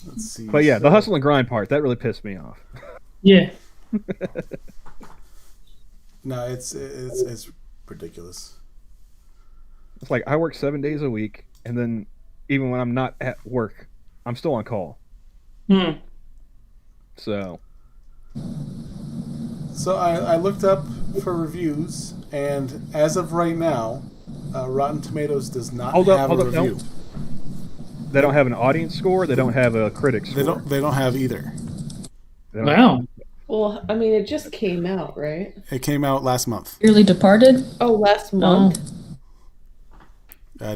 Let's see. But yeah, the hustle and grind part that really pissed me off. Yeah. No, it's ridiculous. It's like I work 7 days a week, and then even when I'm not at work, I'm still on call. So I looked up for reviews, and as of right now, Rotten Tomatoes does not have a review. They don't have an audience score. They don't have a critic score. They don't have either. Wow. Well, I mean, it just came out, right? It came out last month. Dearly Departed? Oh, last month?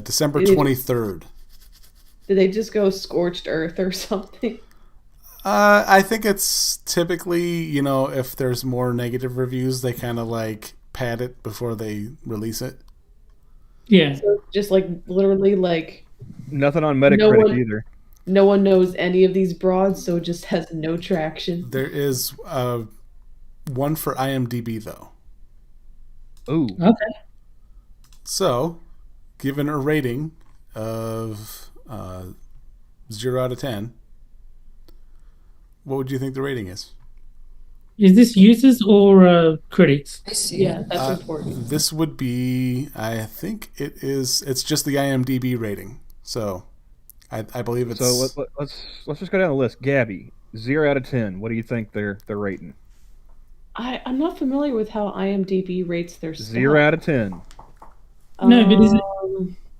December 23rd. Did they just go scorched earth or something? I think it's typically, if there's more negative reviews, they kind of like pad it before they release it. Yeah. So just like literally like... Nothing on Metacritic either. No one knows any of these broads, so it just has no traction. There is one for IMDb, though. Ooh. Okay. So, given a rating of 0 out of 10, what would you think the rating is? Is this users or critics? I see. Yeah, that's important. This would be, I think it's just the IMDb rating. So, I believe it's... So let's just go down the list. Gabby, 0 out of 10. What do you think they're rating? I'm not familiar with how IMDb rates their stuff. 0 out of 10. No, but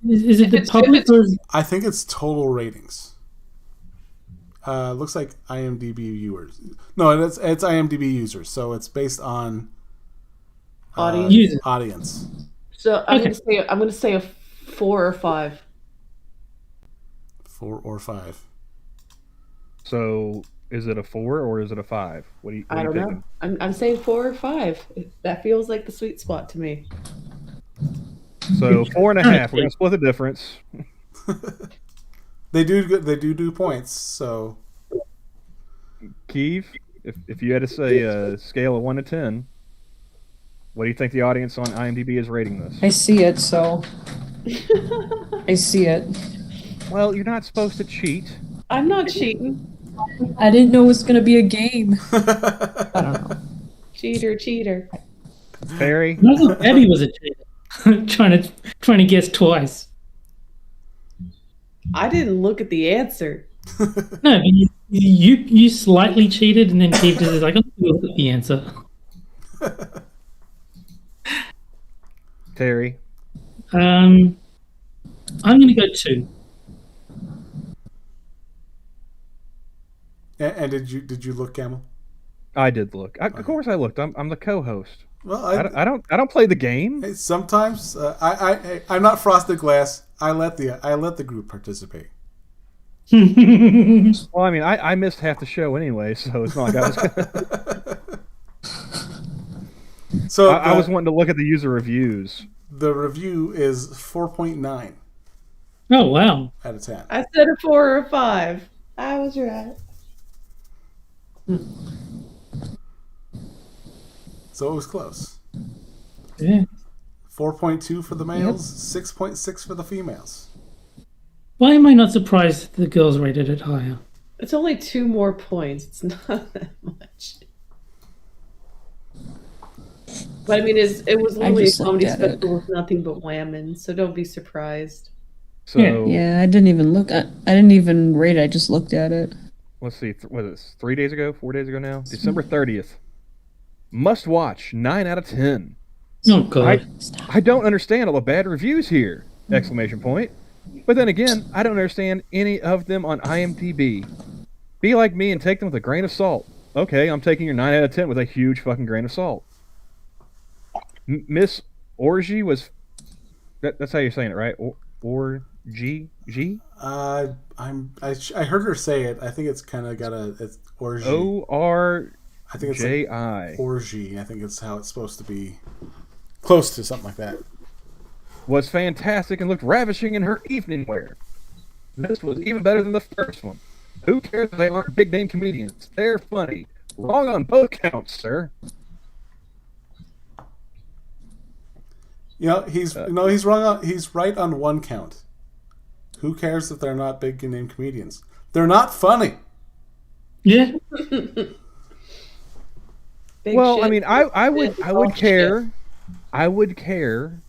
is it the public or... I think it's total ratings. Looks like IMDb viewers. No, it's IMDb users. So it's based on audience. So I'm gonna say a 4 or 5. 4 or 5. So is it a 4 or is it a 5? What do you? I don't know. I'm saying 4 or 5. That feels like the sweet spot to me. So 4.5. We're gonna split the difference. They do points. So, Keeve, if you had to say a scale of 1 to 10, what do you think the audience on IMDb is rating this? I see it, so I see it. Well, you're not supposed to cheat. I'm not cheating. I didn't know it was gonna be a game. I don't know. Cheater. Perry? I thought Abby was a cheater. trying to guess twice. I didn't look at the answer. No, but you slightly cheated, and then Keith just is like, I'm going to look at the answer. Terry? I'm going to go 2. And did you look, Camel? I did look. Of course, I looked. I'm the co-host. Well, I don't play the game. Hey, sometimes I'm not Frosted Glass. I let the group participate. Well, I mean, I missed half the show anyway, so it's not like I was. So I was wanting to look at the user reviews. The review is 4.9. Oh, wow. Out of 10. I said a 4 or a 5. I was right. So it was close. Yeah. 4.2 for the males, 6.6 for the females. Why am I not surprised the girls rated it higher? It's only 2 more points. It's not that much. But I mean, it was literally a comedy special with nothing but whammon, so don't be surprised. So yeah, I didn't even look. I didn't even rate it. I just looked at it. Let's see. What is this? 3 days ago? 4 days ago now? December 30th. Must watch. 9 out of 10. Oh, God. I don't understand all the bad reviews here! Exclamation point. But then again, I don't understand any of them on IMDb. Be like me and take them with a grain of salt. Okay, I'm taking your 9 out of 10 with a huge fucking grain of salt. Miss Orgy was... That's how you're saying it, right? Orgy? I heard her say it. I think it's kind of got it's orgy. O-R... I think it's J-I. orgy. I think it's how it's supposed to be Close to something like that. Was fantastic and looked ravishing in her evening wear. This was even better than the first one. Who cares if they aren't big name comedians? They're funny. Wrong on both counts, sir. You know, he's wrong. He's right on one count. Who cares if they're not big name comedians? They're not funny. Yeah. Well, I mean, I would care. I would care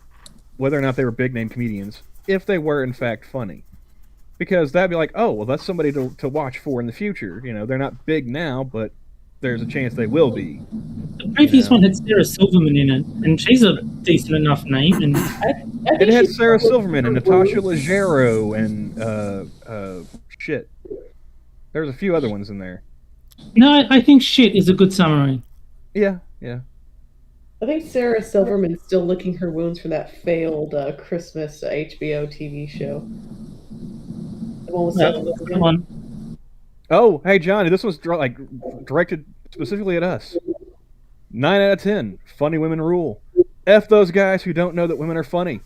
whether or not they were big name comedians if they were in fact funny, because that'd be like, oh, well, that's somebody to watch for in the future. You know, they're not big now, but there's a chance they will be. The previous one had Sarah Silverman in it, and she's a decent enough name. And it had Sarah Silverman and Natasha Leggero and shit. There's a few other ones in there. No, I think shit is a good summary. Yeah. I think Sarah Silverman's still licking her wounds from that failed Christmas HBO TV show. The one with Sarah Silverman. Come on. Oh, hey, Johnny, this was directed specifically at us. 9 out of 10. Funny women rule. F those guys who don't know that women are funny.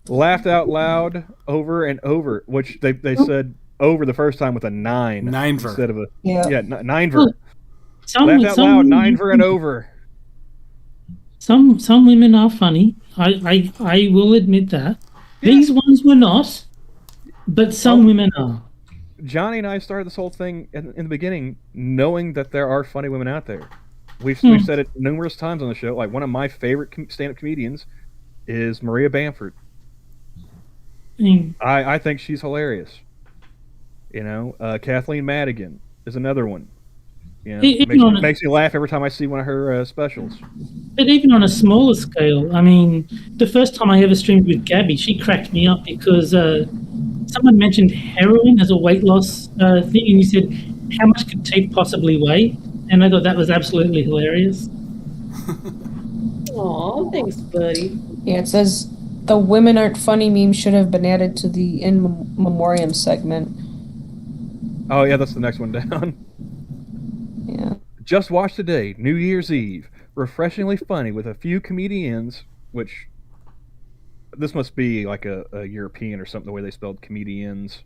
Laughed out loud over and over, which they said over the first time with a 9. Ninever. Instead of a... Yeah. Ninever. Some, Laughed out loud, Ninever and over. Some women are funny. I will admit that. Yeah. These ones were not, but some women are. Johnny and I started this whole thing in the beginning knowing that there are funny women out there. We've said it numerous times on the show. Like, one of my favorite stand-up comedians is Maria Bamford. I think she's hilarious. You know, Kathleen Madigan is another one. You know, makes me laugh every time I see one of her specials. But even on a smaller scale, I mean, the first time I ever streamed with Gabby, she cracked me up because someone mentioned heroin as a weight loss thing, and you said, how much could teeth possibly weigh? And I thought that was absolutely hilarious. Aw, thanks, buddy. Yeah, it says the women aren't funny meme should have been added to the in memoriam segment. Oh, yeah, that's the next one down. Yeah. Just watched today, New Year's Eve. Refreshingly funny with a few comedians, which this must be like a European or something, the way they spelled comedians.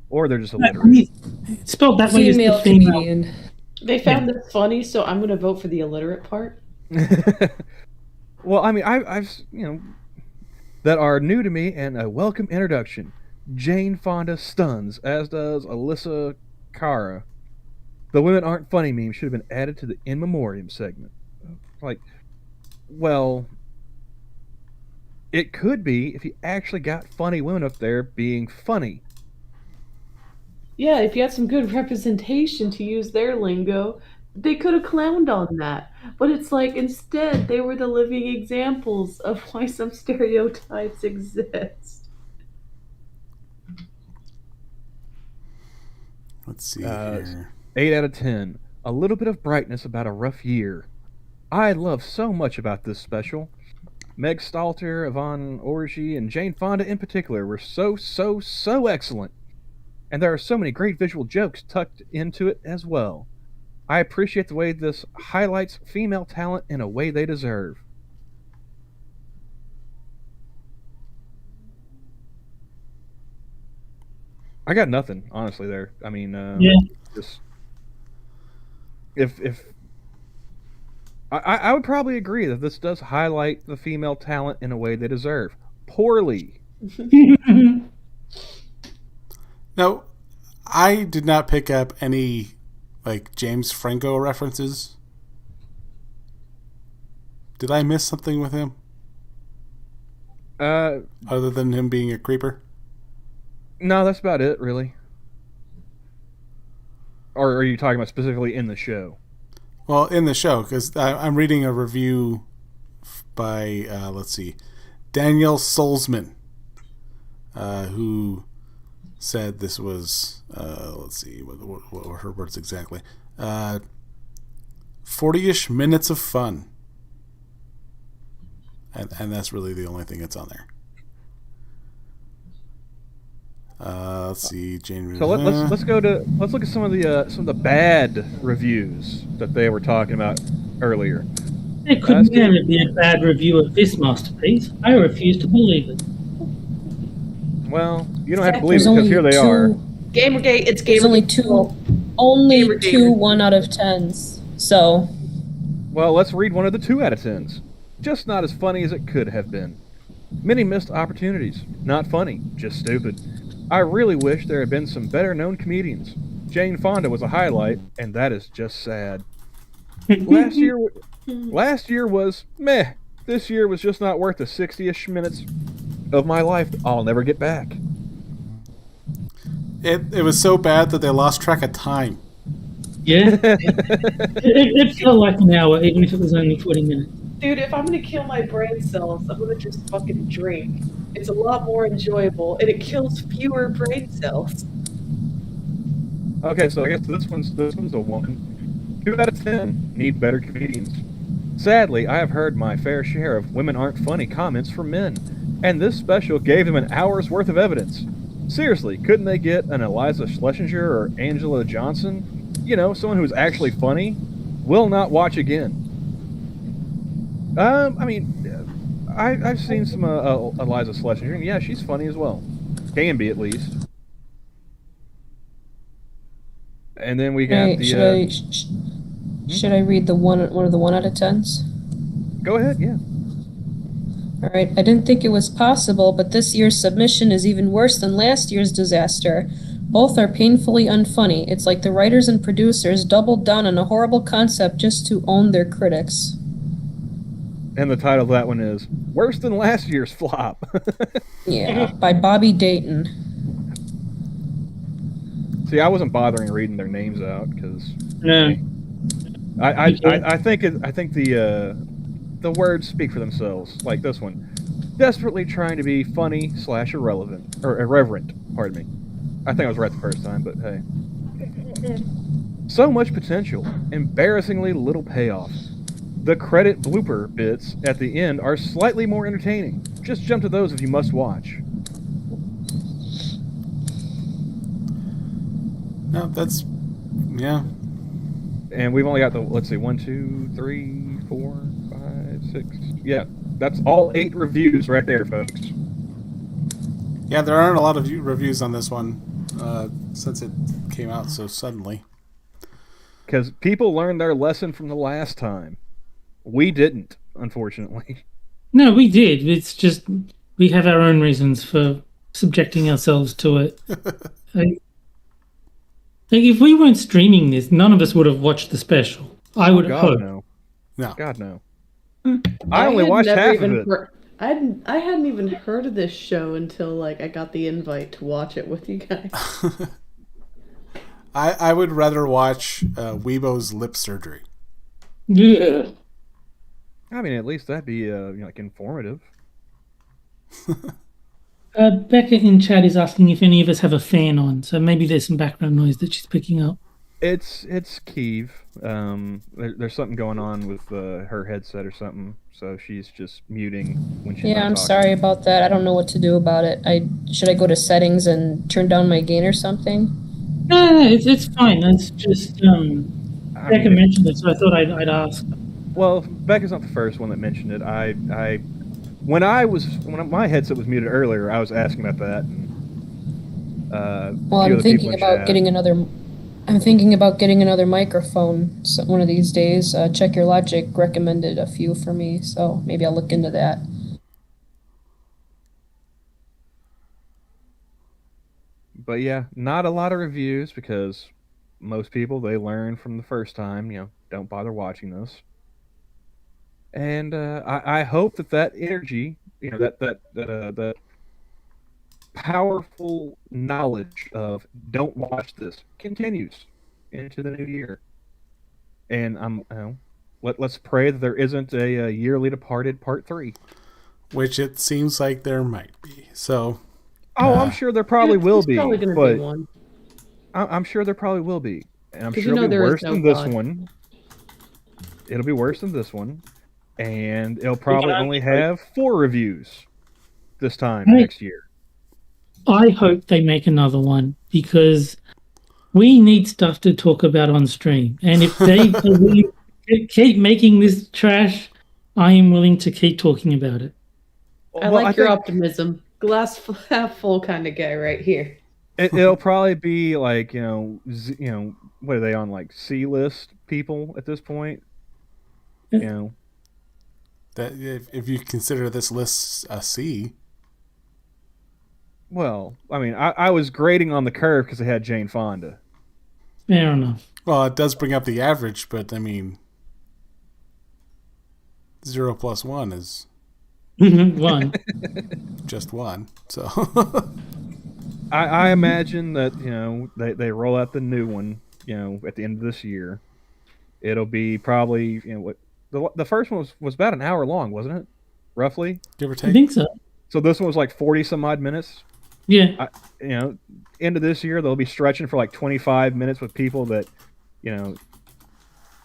Or they're just illiterate. Spelled that way is the Female female. comedian. They found this funny, so I'm going to vote for the illiterate part. Well, I mean, I've that are new to me and a welcome introduction. Jane Fonda stuns, as does Alyssa Cara. The women aren't funny meme should have been added to the in memoriam segment. Like, well, it could be if you actually got funny women up there being funny. Yeah, if you had some good representation, to use their lingo, they could have clowned on that. But it's like, instead, they were the living examples of why some stereotypes exist. Let's see here. 8 out of 10. A little bit of brightness about a rough year. I love so much about this special. Meg Stalter, Yvonne Orji, and Jane Fonda in particular were so excellent. And there are so many great visual jokes tucked into it as well. I appreciate the way this highlights female talent in a way they deserve. I got nothing, honestly, there. I mean, just... If I would probably agree that this does highlight the female talent in a way they deserve. Poorly. Now, I did not pick up any like James Franco references. Did I miss something with him? Other than him being a creeper? No, that's about it, really. Or are you talking about specifically in the show? Well, in the show, because I'm reading a review by, let's see, Danielle Solzman, who said this was, let's see, what were her words exactly? 40-ish minutes of fun. And that's really the only thing that's on there. Let's see, Jane. So let's look at some of the bad reviews that they were talking about. earlier. There could never be a bad review of this masterpiece. I refuse to believe it. Well, you don't have to believe it because here they are. Gamergate, it's There's Gamergate. only two 1 out of 10s. So. Well, let's read one of the 2 out of 10s. Just not as funny as it could have been. Many missed opportunities. Not funny, just stupid. I really wish there had been some better known comedians. Jane Fonda was a highlight, and that is just sad. Last year was meh. This year was just not worth the 60-ish minutes of my life I'll never get back. It was so bad that they lost track of time. Yeah. it felt like an hour, even if it was only 40 minutes. Dude, if I'm gonna kill my brain cells, I'm gonna just fucking drink. It's a lot more enjoyable, and it kills fewer brain cells. Okay, so I guess this one's a 1. 2 out of 10 need better comedians. Sadly, I have heard my fair share of women aren't funny comments from men, and this special gave them an hour's worth of evidence. Seriously, couldn't they get an Eliza Schlesinger or Angela Johnson? You know, someone who's actually funny? Will not watch again. I mean, I've seen some Eliza Schlesinger, and yeah, she's funny as well. Can be, at least. And then we got Should I read one of the 1 out of 10s? Go ahead, yeah. All right. I didn't think it was possible, but this year's submission is even worse than last year's disaster. Both are painfully unfunny. It's like the writers and producers doubled down on a horrible concept just to own their critics. And the title of that one is Worse Than Last Year's Flop. Yeah, by Bobby Dayton. See, I wasn't bothering reading their names out because No. I think the words speak for themselves. Like this one, desperately trying to be funny / irrelevant or irreverent. Pardon me. I think I was right the first time, but hey. So much potential, embarrassingly little payoff. The credit blooper bits at the end are slightly more entertaining. Just jump to those if you must watch. No, that's yeah. And we've only got the, let's see, 1, 2, 3, 4, 5, 6. Yeah, that's all 8 reviews right there, folks. Yeah, there aren't a lot of reviews on this one since it came out so suddenly. Because people learned their lesson from the last time. We didn't, unfortunately. No, we did. It's just we have our own reasons for subjecting ourselves to it. Like, if we weren't streaming this, none of us would have watched the special. I would hope. No. No. God, no. I only watched half of it. I hadn't even heard of this show until like I got the invite to watch it with you guys. I would rather watch Weibo's lip surgery. Yeah. I mean, at least that'd be like informative. Becca in chat is asking if any of us have a fan on, so maybe there's some background noise that she's picking up. It's Keeve. There's something going on with her headset or something, so she's just muting when she's not I'm talking. sorry about that. I don't know what to do about it. Should I go to settings and turn down my gain or something? No, it's fine. That's just Becca mentioned it, so I thought I'd ask. Well, Becca's not the first one that mentioned it. When my headset was muted earlier, I was asking about that. And, well, I'm thinking about getting another microphone one of these days. Check Your Logic recommended a few for me, so maybe I'll look into that. But yeah, not a lot of reviews because most people, they learn from the first time, don't bother watching this. And I hope that energy, that powerful knowledge of don't watch this continues into the new year. And let's pray that there isn't a Yearly Departed Part 3. Which it seems like there might be. So I'm sure there probably will be. Probably going to be one. I'm sure there probably will be. And I'm sure it'll be worse than this one. It'll be worse than this one. And it'll probably only have 4 reviews this time next year. I hope they make another one because we need stuff to talk about on stream. And if they really keep making this trash. I am willing to keep talking about it. I like your optimism. Glass half full kind of guy right here. It'll probably be like what are they on, like C-list people at this point? That if you consider this list a C. Well, I mean, I was grading on the curve because they had Jane Fonda. Fair enough. Well, it does bring up the average, but I mean, 0 + 1 is 1. just 1. So I imagine that they roll out the new one at the end of this year. It'll be probably what the first one was about an hour long, wasn't it? Roughly, give or take. I think so. So this one was like 40 some odd minutes. Yeah. End of this year they'll be stretching for like 25 minutes with people that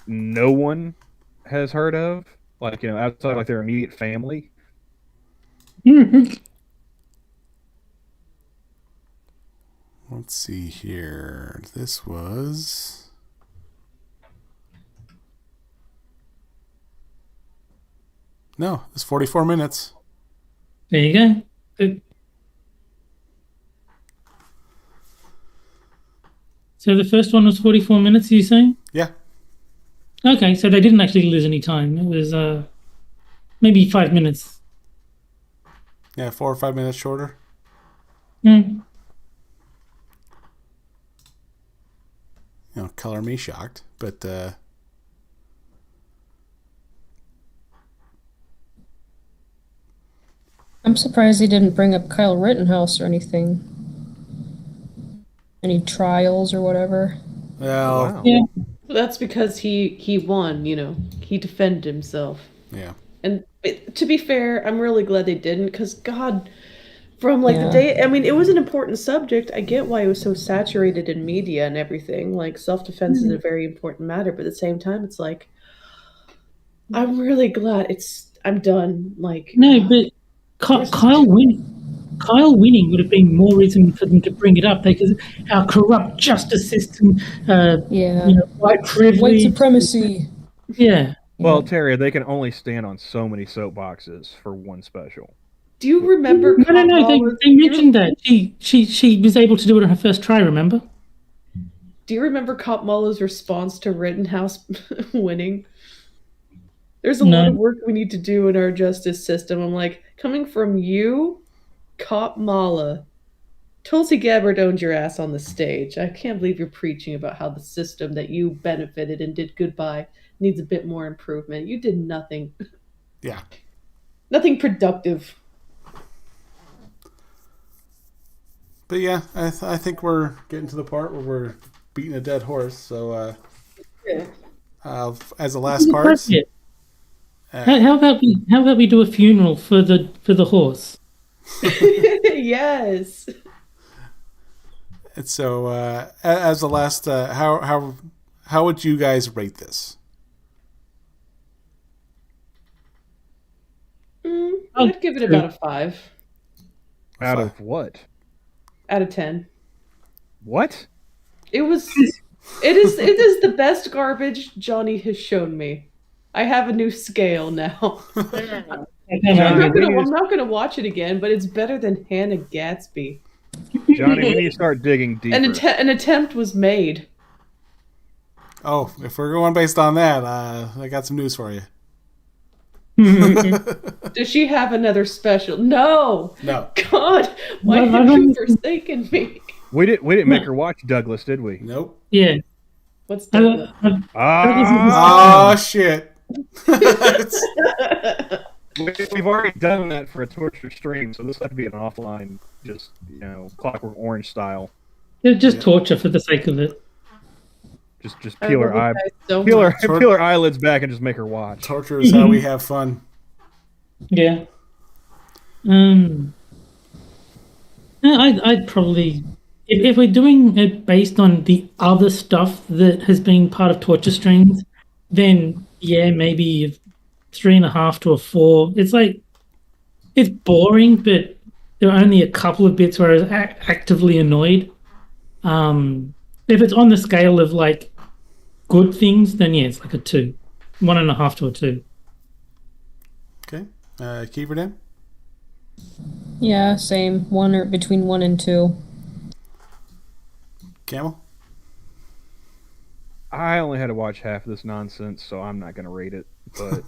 no one has heard of, like outside like their immediate family. Let's see here. This was it's 44 minutes. There you go. Good. So the first one was 44 minutes, are you saying? Yeah. Okay, so they didn't actually lose any time. It was maybe 5 minutes. Yeah, 4 or 5 minutes shorter. Color me shocked, but I'm surprised he didn't bring up Kyle Rittenhouse or anything. Any trials or whatever. well, Wow. Yeah. That's because he won, he defended himself. yeah. And to be fair, I'm really glad they didn't, because God, from the day, I mean, it was an important subject. I get why it was so saturated in media and everything. Like, self-defense is a very important matter, but at the same time, it's like, I'm really glad I'm done. Like, No, but Kyle winning would have been more reason for them to bring it up, because our corrupt justice system, white privilege, white supremacy. Yeah. Well, Terry, they can only stand on so many soapboxes for one special. Do you remember? No. They mentioned that she was able to do it on her first try. Remember? Do you remember Kamala's response to Rittenhouse winning? There's a lot of work we need to do in our justice system. I'm like, coming from you, Kamala, Tulsi Gabbard owned your ass on the stage. I can't believe you're preaching about how the system that you benefited and did good by needs a bit more improvement. You did nothing. Yeah. Nothing productive. But yeah, I think we're getting to the part where we're beating a dead horse. So, as the last part, how about we do a funeral for the horse? Yes. And so, as the last, how would you guys rate this? I'd give it about a 5. Out of what? Out of 10. What? It is the best garbage Johnny has shown me. I have a new scale now. I'm not gonna watch it again, but it's better than Hannah Gatsby. Johnny, we need to start digging deeper. An attempt was made. Oh, if we're going based on that, I got some news for you. Does she have another special? No. God, why No, have you forsaken me? We didn't make her watch Douglas, did we? Nope. Yeah. What's that? Oh shit. We've already done that for a torture stream, so this has to be an offline, just Clockwork Orange style. Just torture for the sake of it. Just peel her eyelids back and just make her watch. Torture is how we have fun. Yeah. I'd probably, if we're doing it based on the other stuff that has been part of torture streams, then yeah, maybe 3.5 to a 4. It's like, it's boring, but there are only a couple of bits where I was actively annoyed. If it's on the scale of like good things, then yeah, it's like a 2. 1.5 to a 2. Okay. Kiefer Dan? Yeah, same. One or between 1 and 2. Camel? I only had to watch half of this nonsense, so I'm not going to rate it. But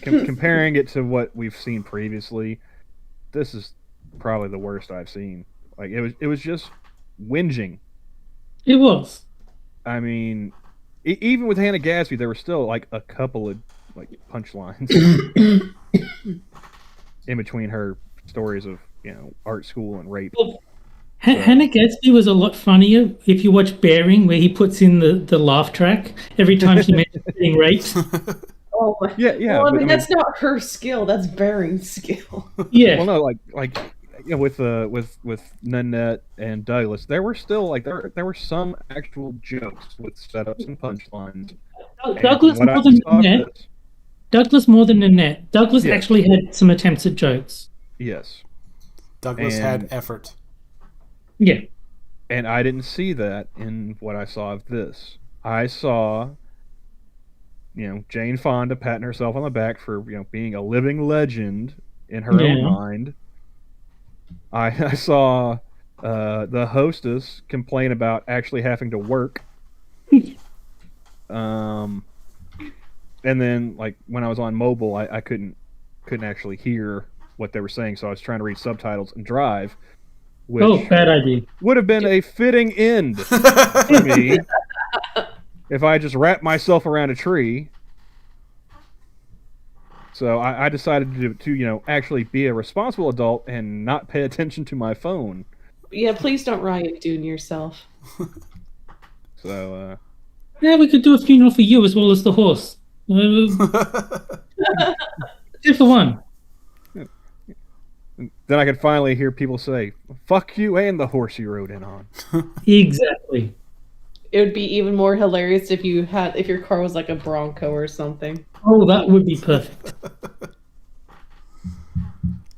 comparing it to what we've seen previously, this is probably the worst I've seen. Like it was just whinging. It was. I mean, even with Hannah Gadsby, there were still like a couple of like punchlines in between her stories of art school and rape. Well, Hannah Gadsby was a lot funnier if you watch Bearing, where he puts in the laugh track every time she mentions getting raped. Oh, Yeah. Well, I mean, that's not her skill. That's Bearing's skill. Yeah. Well, no, like with Nanette and Douglas, there were still like there were some actual jokes with setups and punchlines. Douglas And more than Nanette. Douglas more than Nanette. Douglas Yes. actually had some attempts at jokes. Yes. Douglas had And- effort. Yeah. And I didn't see that in what I saw of this. I saw, Jane Fonda patting herself on the back for, being a living legend in her own Yeah. mind. I saw the hostess complain about actually having to work. And then, like, when I was on mobile, I couldn't actually hear what they were saying, so I was trying to read subtitles and drive. Which Oh, bad idea. would have been a fitting end for me if I just wrapped myself around a tree. So I decided to actually be a responsible adult and not pay attention to my phone. Yeah, please don't Ryan Dune yourself. So Yeah, we could do a funeral for you as well as the horse. 2 for 1. then I could finally hear people say, "Fuck you and the horse you rode in on." Exactly. It would be even more hilarious if your car was like a Bronco or something. Oh, that would be perfect.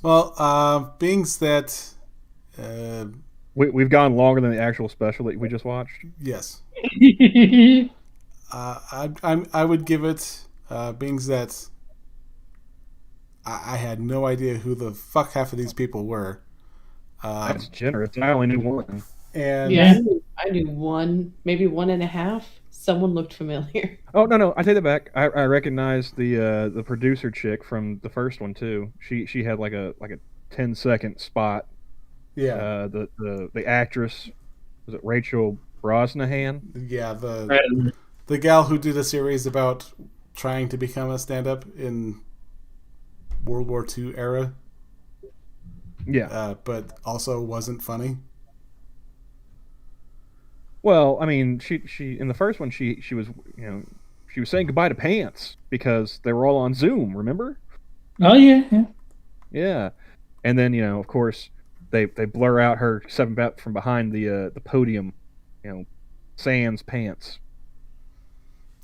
Well, being that, We've gone longer than the actual special that we just watched. yes, I would give it, being that I had no idea who the fuck half of these people were. That's generous. I only knew one. And Yeah. I knew one, maybe 1.5. Someone looked familiar. Oh no, I take that back. I recognized the producer chick from the first one too. She had like a 10-second spot. yeah, The actress, was it Rachel Brosnahan? yeah, the gal who did a series about trying to become a stand-up in World War II era, Yeah. but also wasn't funny. Well, I mean, she in the first one she was she was saying goodbye to pants because they were all on Zoom. Remember? Oh, yeah. Yeah. And then of course they blur out her stepping back from behind the podium, sans pants.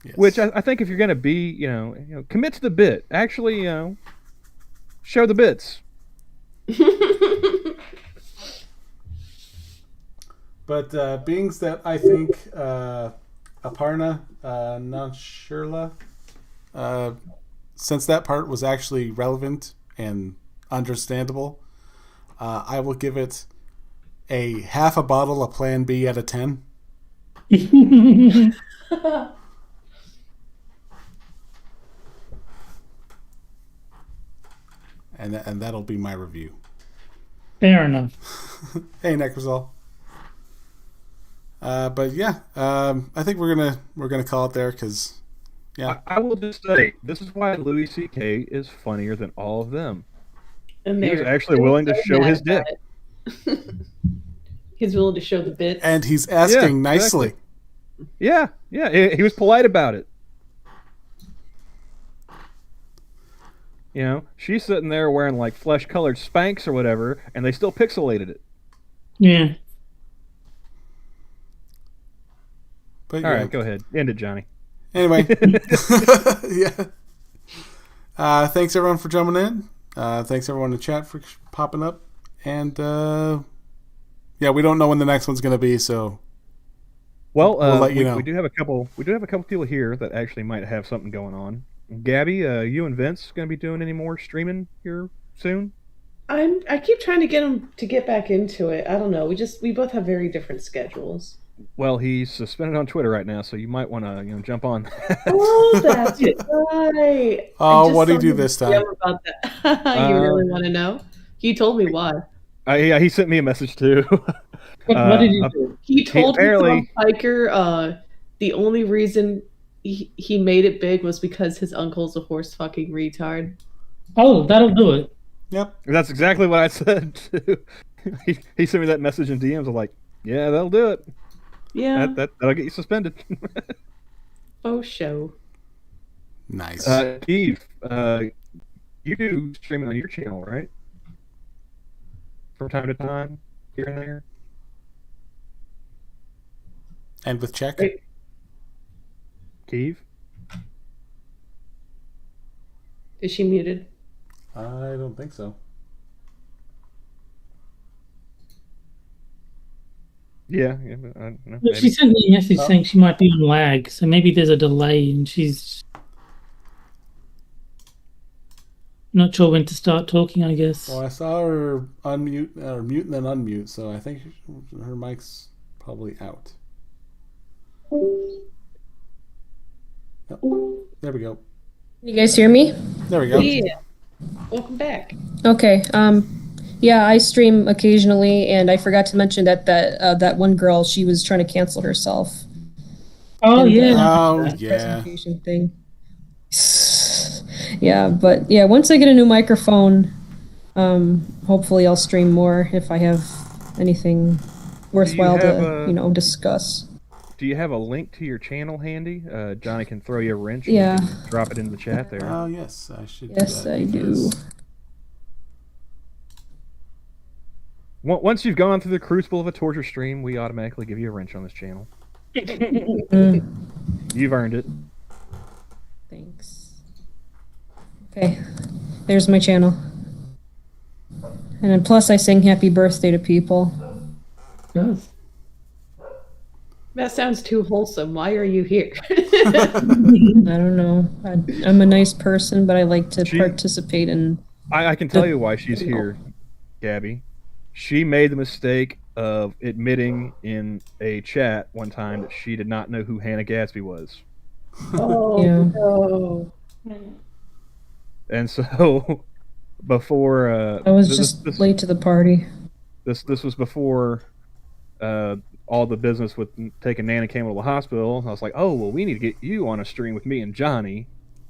Yes. Which I think if you're gonna be commit to the bit, actually show the bits. But being that I think Aparna Nancherla, since that part was actually relevant and understandable, I will give it a half a bottle of Plan B out of 10. And that'll be my review. Fair enough. Hey, Necrozal. But yeah, I think we're gonna call it there because, yeah, I will just say this is why Louis C.K. is funnier than all of them. And He was they're actually so willing to show mad his about dick. it. He's willing to show the bits. and he's asking Yeah, nicely. exactly. Yeah, he was polite about it. She's sitting there wearing like flesh-colored Spanx or whatever, and they still pixelated it. Yeah. But All yeah. right, go ahead, end it, Johnny. Anyway, yeah. Thanks everyone for jumping in. Thanks everyone in the chat for popping up. And yeah, we don't know when the next one's going to be, so Well, we'll let you know. we do have a couple. We do have a couple people here that actually might have something going on. Gabby, you and Vince going to be doing any more streaming here soon? I keep trying to get him to get back into it. I don't know. We both have very different schedules. Well, he's suspended on Twitter right now, so you might want to jump on that. Oh, that's right. Oh, what did he do this time? About that. You really want to know? He told me why. Yeah, he sent me a message too. What did he do? He told me Tom Piker the only reason he made it big was because his uncle's a horse fucking retard. Oh, that'll do it. Yep. That's exactly what I said too. He sent me that message in DMs. I'm like, yeah, that'll do it. Yeah. That'll get you suspended. Oh, show. Nice. Eve, you do streaming on your channel, right? From time to time, here and there. And with check. Wait. Keeve? Is she muted? I don't think so. Yeah, but I don't know. Look, she sent me a message saying she might be on lag, so maybe there's a delay and she's not sure when to start talking, I guess. Well, I saw her unmute or mute and then unmute, so I think her mic's probably out. Yep. There we go. You guys hear me? There we go. Yeah. Welcome back. Okay. Yeah, I stream occasionally, and I forgot to mention that one girl, she was trying to cancel herself. Oh, yeah. Oh, yeah. Presentation thing. Yeah, but yeah, once I get a new microphone, hopefully I'll stream more if I have anything worthwhile to discuss. Do you have a link to your channel handy? Johnny can throw you a wrench. Yeah. And you can drop it into the chat there. Oh, yes, I should. Yes, I do. Once you've gone through the crucible of a torture stream, we automatically give you a wrench on this channel. You've earned it. Thanks. Okay, there's my channel. And then plus I sing happy birthday to people. Yes. That sounds too wholesome. Why are you here? I don't know. I'm a nice person, but I like to participate in... I can tell you why she's here, Gabby. She made the mistake of admitting in a chat one time that she did not know who Hannah Gadsby was. Oh, Yeah. no. And so, before... I was just late to the party. This was before all the business with taking Nan and Camel to the hospital. I was like, oh, well, we need to get you on a stream with me and Johnny.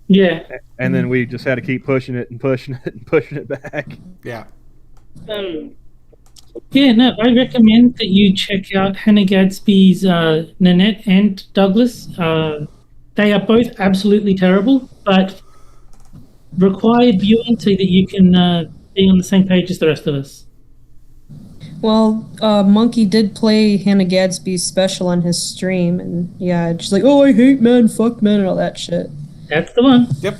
Yeah. And then we just had to keep pushing it and pushing it and pushing it back. Yeah. Yeah, no, I recommend that you check out Hannah Gadsby's Nanette and Douglas. They are both absolutely terrible, but required viewing so that you can be on the same page as the rest of us. Well, Monkey did play Hannah Gadsby's special on his stream, and yeah, she's like, oh, I hate men, fuck men, and all that shit. That's the one. Yep.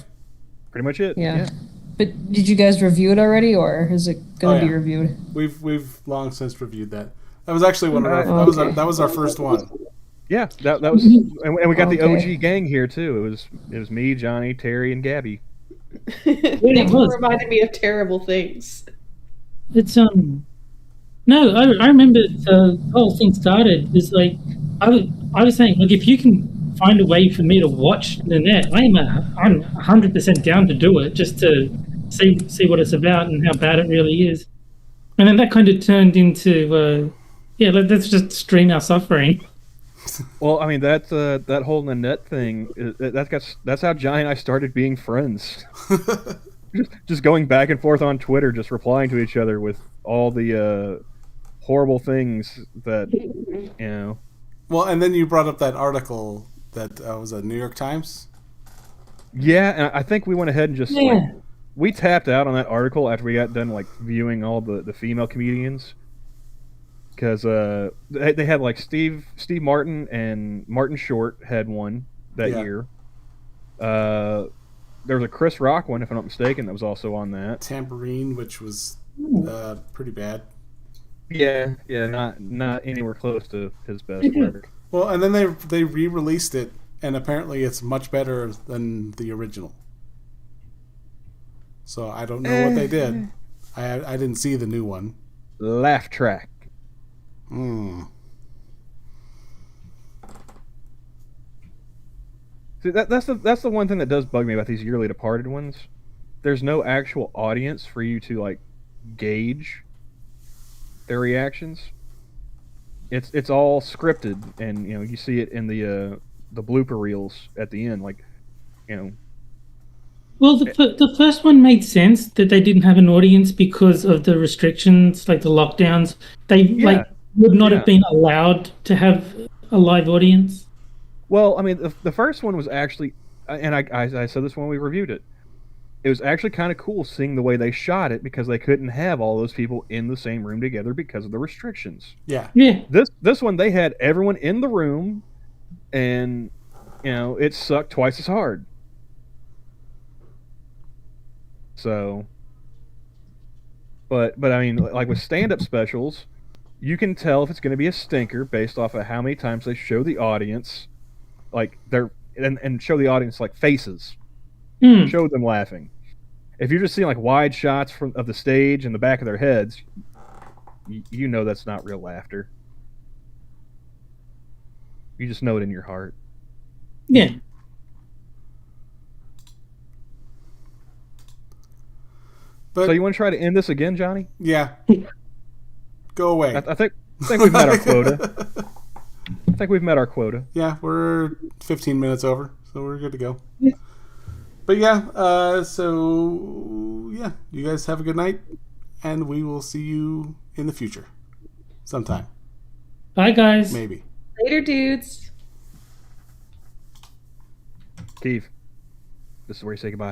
Pretty much it. Yeah. But did you guys review it already, or is it going to be reviewed? We've long since reviewed that. That was actually one of our that was our first one. Yeah, that was, and we got the OG gang here too. It was me, Johnny, Terry, and Gabby. It reminded me of terrible things. It's no, I remember the whole thing started was like I was saying, look, if you can find a way for me to watch the net, I'm 100% down to do it, just to see what it's about and how bad it really is. And then that kind of turned into let's just stream our suffering. Well, I mean that whole Nanette thing. That's how Johnny and I started being friends. just going back and forth on Twitter, just replying to each other with all the horrible things that Well, and then you brought up that article that was a New York Times. Yeah, and I think we went ahead and just we tapped out on that article after we got done viewing all the female comedians. Because they had Steve Martin and Martin Short had one that year. There was a Chris Rock one, if I'm not mistaken, that was also on that. Tambourine, which was pretty bad. Yeah, not anywhere close to his best work. Well, and then they re-released it, and apparently it's much better than the original. So I don't know what they did. I didn't see the new one. Laugh track. See, that's the one thing that does bug me about these yearly departed ones. There's no actual audience for you to like gauge their reactions. It's all scripted, and you see it in the blooper reels at the end, like Well, the first one made sense that they didn't have an audience because of the restrictions, like the lockdowns. They would not have been allowed to have a live audience. Well, I mean, the first one was actually, and I said this when we reviewed it. It was actually kind of cool seeing the way they shot it because they couldn't have all those people in the same room together because of the restrictions. Yeah. This one they had everyone in the room, and it sucked twice as hard. So, but I mean, like with stand-up specials, you can tell if it's going to be a stinker based off of how many times they show the audience, like and show the audience like faces, show them laughing. If you're just seeing like wide shots of the stage and the back of their heads, you know that's not real laughter. You just know it in your heart. Yeah. But, so you want to try to end this again, Johnny? Yeah. Go away. I think we've met our quota. I think we've met our quota. Yeah, we're 15 minutes over, so we're good to go. Yeah. But you guys have a good night, and we will see you in the future sometime. Bye, guys. Maybe. Later, dudes. Steve, this is where you say goodbye.